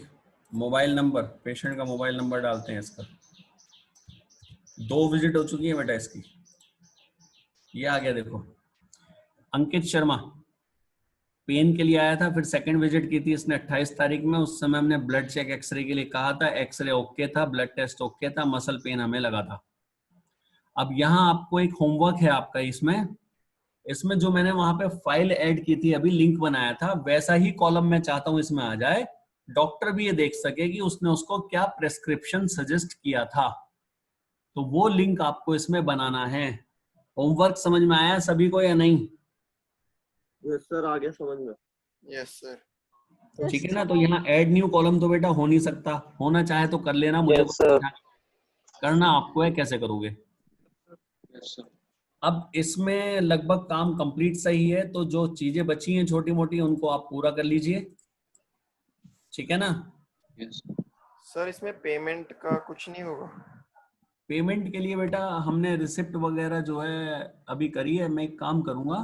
mobile number, patient का मोबाइल नंबर डालते हैं इसका। 2 विजिट हो चुकी है बेटा इसकी, ये आ गया देखो। अंकित शर्मा पेन के लिए आया था, फिर सेकंड विजिट की थी इसने 28 तारीख में। उस समय हमने ब्लड चेक एक्सरे के लिए कहा था, एक्सरे ओके था, ब्लड टेस्ट ओके था, मसल पेन हमें लगा था। अब यहाँ आपको एक होमवर्क है आपका, इसमें जो मैंने वहां पे फाइल ऐड की थी, अभी लिंक बनाया था, वैसा ही कॉलम मैं चाहता हूं इसमें आ जाए, डॉक्टर भी ये देख सके कि उसने उसको क्या प्रेस्क्रिप्शन सजेस्ट किया था। तो वो लिंक आपको इसमें बनाना है। होमवर्क समझ में आया सभी को या नहीं? यस सर, आ गया समझ में। Yes, sir. ठीक है ना। तो यहाँ ऐड न्यू कॉलम तो बेटा हो नहीं सकता, होना चाहे तो कर लेना, मुझे Yes, sir. करना आपको है, कैसे करोगे। अब इसमें लगभग काम कंप्लीट सही है, तो जो चीजें बची हैं छोटी मोटी उनको आप पूरा कर लीजिए, ठीक है ना। सर इसमें पेमेंट का कुछ नहीं होगा? पेमेंट के लिए बेटा हमने रिसिप्ट वगैरह जो है अभी करी है, मैं एक काम करूंगा,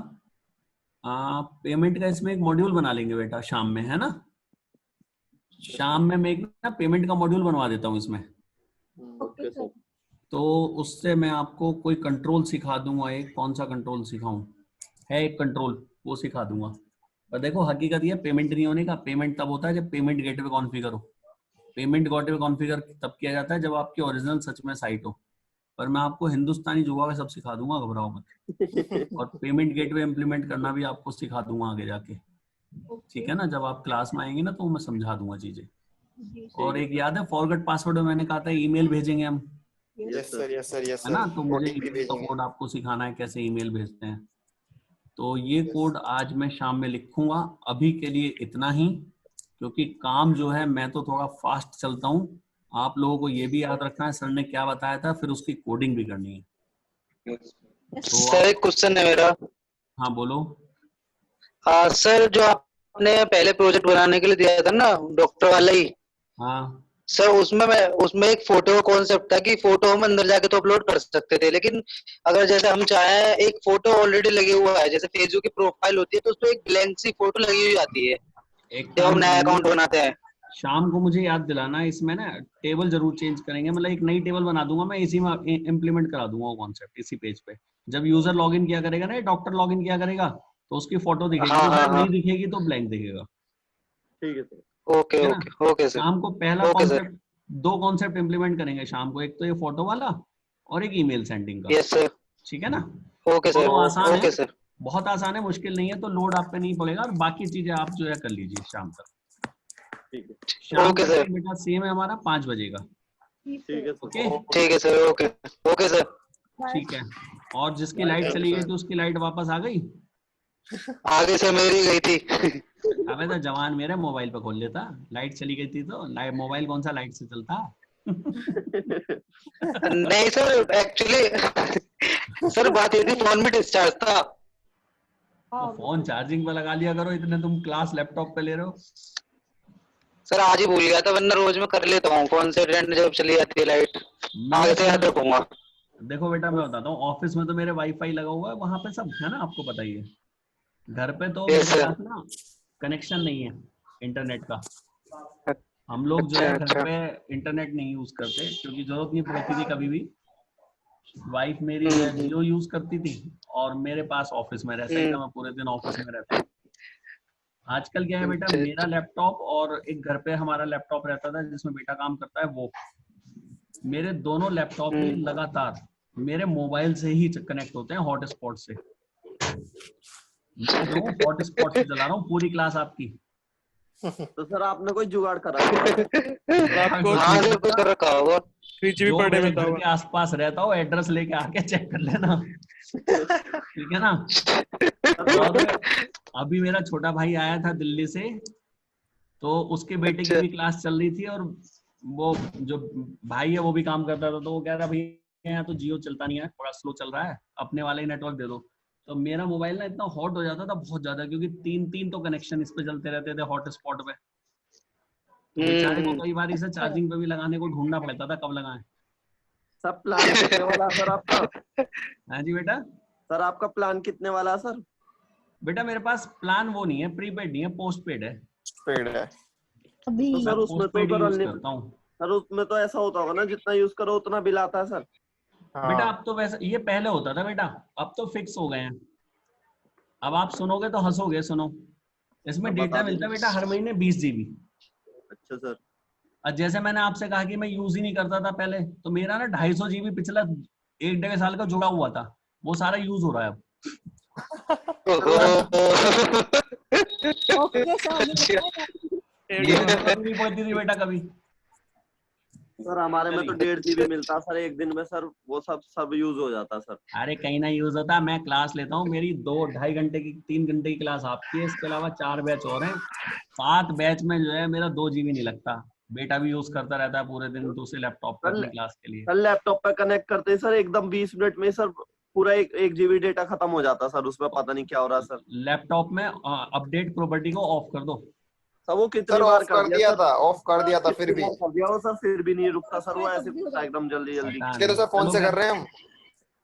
पेमेंट का इसमें एक मॉड्यूल बना लेंगे बेटा शाम में, है ना। शाम में मैं एक ना पेमेंट का मॉड्यूल बनवा देता हूँ इसमें। Okay sir. तो उससे मैं आपको कोई कंट्रोल सिखा दूंगा, एक कौन सा कंट्रोल सिखाऊं, है एक कंट्रोल, वो सिखा दूंगा। पर देखो हकीकत ये पेमेंट नहीं होने का, पेमेंट तब होता है जब पेमेंट गेटवे कॉन्फ़िगर हो। पेमेंट गेटवे कॉन्फ़िगर तब किया जाता है जब आपकी ओरिजिनल सच में साइट हो। पर मैं आपको हिंदुस्तानी जुगाड़ में सब सिखा दूंगा, घबराओ मत। और पेमेंट गेटवे इम्प्लीमेंट करना भी आपको सिखा दूंगा आगे जाके, ठीक है ना। जब आप क्लास में आएंगे ना तो मैं समझा दूंगा चीजें। और एक याद है फॉरगेट पासवर्ड में मैंने कहा था ईमेल भेजेंगे हम, Yes, sir. Yes, sir. Yes, है ना। sir. तो मुझे OTP ईमेल का भेजेंगे। कोड आपको सिखाना है कैसे ईमेल भेजते हैं। तो ये Yes. कोड आज मैं शाम में लिखूंगा। अभी के लिए इतना ही, क्योंकि काम जो है मैं तो थोड़ा फास्ट चलता हूँ। आप लोगों को ये भी याद रखना है सर ने क्या बताया था, फिर उसकी कोडिंग भी करनी है। तो सर एक क्वेश्चन है मेरा। हाँ बोलो। सर जो आपने पहले प्रोजेक्ट बनाने के लिए दिया था ना डॉक्टर वाला ही, हाँ सर उसमें एक फोटो का कॉन्सेप्ट था कि फोटो हम अंदर जाके तो अपलोड कर सकते थे, लेकिन अगर जैसे हम चाहें, एक फोटो ऑलरेडी लगे हुआ है, जैसे फेसबुक की प्रोफाइल होती है तो उसपे एक ब्लैंक सी फोटो लगी हुई आती है एक जब हम काम नया करेंगे, अकाउंट बनाते हैं। शाम को मुझे याद दिलाना, इसमें ना टेबल जरूर चेंज करेंगे, मतलब एक नई टेबल बना दूंगा मैं, इसी में इम्प्लीमेंट करा दूंगा वो कॉन्सेप्ट इसी पेज पे। जब यूजर लॉगिन किया करेगा ना, डॉक्टर लॉगिन किया करेगा, तो उसकी फोटो दिखेगी, हाँ तो हाँ वो हाँ, नहीं दिखेगी तो ब्लैंक दिखेगा। ठीक है सर। ओके ठीक है ना? Okay okay sir. शाम को पहला ओके सर। कॉन्सेप्ट, दो कॉन्सेप्ट इंप्लीमेंट करेंगे शाम को, एक तो ये फोटो वाला और एक ईमेल सेंडिंग का। Yes sir. ठीक है ना? Okay sir. दोनों आसान है, ओके सर। बहुत आसान है, मुश्किल नहीं है, तो लोड आप पे नहीं पड़ेगा, और बाकी चीजें आप जो है कर लीजिए शाम तक। ठीक है। शाम ओके का सर। टाइम बेटा सेम है हमारा, 5 बजे का। ठीक है सर। ओके, ठीक है सर। Okay okay sir. ठीक है। और जिसकी लाइट चली गई थी उसकी लाइट वापस आ गई? आगे से मेरी गई थी। अबे तो जवान मेरे मोबाइल पे खोल लेता, लाइट चली गई थी तो लाइट, मोबाइल कौन सा लाइट से चलता? नहीं सर, एक्चुअली सर बात ये थी, फोन में डिस्चार्ज था। तो फोन चार्जिंग पे लगा लिया करो, इतने तुम क्लास लैपटॉप पे ले रहे हो। सर आज ही भूल गया था, वरना रोज मैं कर लेता हूँ, फोन से जब चली जाती है लाइट। मैं आगे से याद तुम्हें, रखूंगा। देखो बेटा मैं बताता हूँ, ऑफिस में तो मेरे वाईफाई लगा हुआ है, वहां पे सब है ना, आपको पता ही है। घर पे तो यस मेरे सर। पास ना कनेक्शन नहीं है इंटरनेट का। हम लोग जो अच्छा है घर अच्छा। पे इंटरनेट नहीं यूज करते, क्योंकि जरूरत नहीं पड़ती थी कभी भी। वाइफ मेरी जो है हम्म। जियो यूज करती थी, और मेरे पास ऑफिस में रहता ही था, हम्म। मैं पूरे दिन ऑफिस में रहता। आजकल क्या है बेटा, अच्छा मेरा अच्छा। लैपटॉप और एक घर पे हमारा लैपटॉप रहता था जिसमें बेटा काम करता है, वो मेरे दोनों लैपटॉप भी हम्म। लगातार मेरे मोबाइल से ही कनेक्ट होते हैं, हॉटस्पॉट से। मैं जो हूँ हॉटस्पॉट से चला रहा हूँ पूरी क्लास आपकी। तो सर आपने कोई जुगाड़ करा होगा सर। आपको हाँ सर, कुछ कर रखा होगा। 3 GB जो पर डे मेरे मिलता घर होगा। के आसपास रहता हो, एड्रेस लेके आके चेक कर लेना। ठीक है ना? और अभी मेरा छोटा भाई आया था दिल्ली से, तो उसके बेटे की अच्छा। भी क्लास चल रही थी, और वो जो भाई है वो भी काम करता था, तो वो कह रहा भैया यहाँ तो जियो चलता नहीं है, थोड़ा स्लो चल रहा है, अपने वाले ही नेटवर्क दे दो। तो मेरा मोबाइल ना इतना हॉट हो जाता था बहुत ज्यादा, क्योंकि 3 तो कनेक्शन इस पे चलते रहते थे हॉटस्पॉट पे। तो बेचारे को हम्म। कई बार इसे चार्जिंग पे भी लगाने को ढूंढना पड़ता था, कब लगाएं। सर प्लान कितने वाला है सर आपका? हाँ जी बेटा। सर आपका प्लान कितने वाला है सर? बेटा मेरे पास प्लान वो नहीं है, प्रीपेड नहीं है, पोस्ट पेड है। पेड़ है। तो मैं सर उसमें पोस्ट तो पेड सर यूज करता हूँ। सर उसमें तो ऐसा होता होगा ना, जितना यूज करो उतना बिल आता है सर। बेटा हाँ अब तो वैसे, ये पहले होता था बेटा, अब तो फिक्स हो गए हैं। अब आप सुनोगे तो हंसोगे, सुनो। इसमें अब बता डेटा मिलता है दीजिए। बेटा हर महीने 20 GB। अच्छा सर। और जैसे मैंने आपसे कहा कि मैं यूज ही नहीं करता था पहले, तो मेरा ना 250 GB पिछला 1 डेढ़ साल का जुड़ा हुआ था, वो सारा यूज हो रहा है अब। सर वो अच्छा। मुझे जरूरत नहीं पड़ती थी बेटा कभी। सर हमारे में तो चलिए। 1.5 GB मिलता सर एक दिन में सर, वो सब यूज हो जाता सर। अरे कहीं ना यूज होता, मैं क्लास लेता हूँ, मेरी 2 ढाई घंटे की 3 घंटे की क्लास आपकी है, इसके अलावा 4 बैच और हैं। 7 बैच में जो है मेरा 2 GB नहीं लगता। बेटा भी यूज करता रहता है पूरे दिन दूसरे लैपटॉप पे सर अपनी क्लास के लिए। सर लैपटॉप पे कनेक्ट करते ही सर एकदम 20 मिनट में सर पूरा एक GB डेटा खत्म हो जाता सर, उसमें पता नहीं क्या हो रहा सर। लैपटॉप में अपडेट प्रॉपर्टी को ऑफ कर दो। सर वो कितनी सर बार ऑफ कर कर दिया दिया सर, था, ऑफ कर दिया था, फिर कितनी भी बार कर दिया वो सर, फिर भी नहीं रुकता सर, वो ऐसे खुलता है एकदम जल्दी जल्दी। पता इसलिए तो नहीं, सर फोन चलो से मैं कर रहे हैं हम।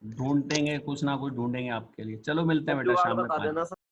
ढूंढेंगे, कुछ ना कुछ ढूंढेंगे आपके लिए। चलो मिलते हैं सब बेटा जुगाड़ शाम में बता 5 देना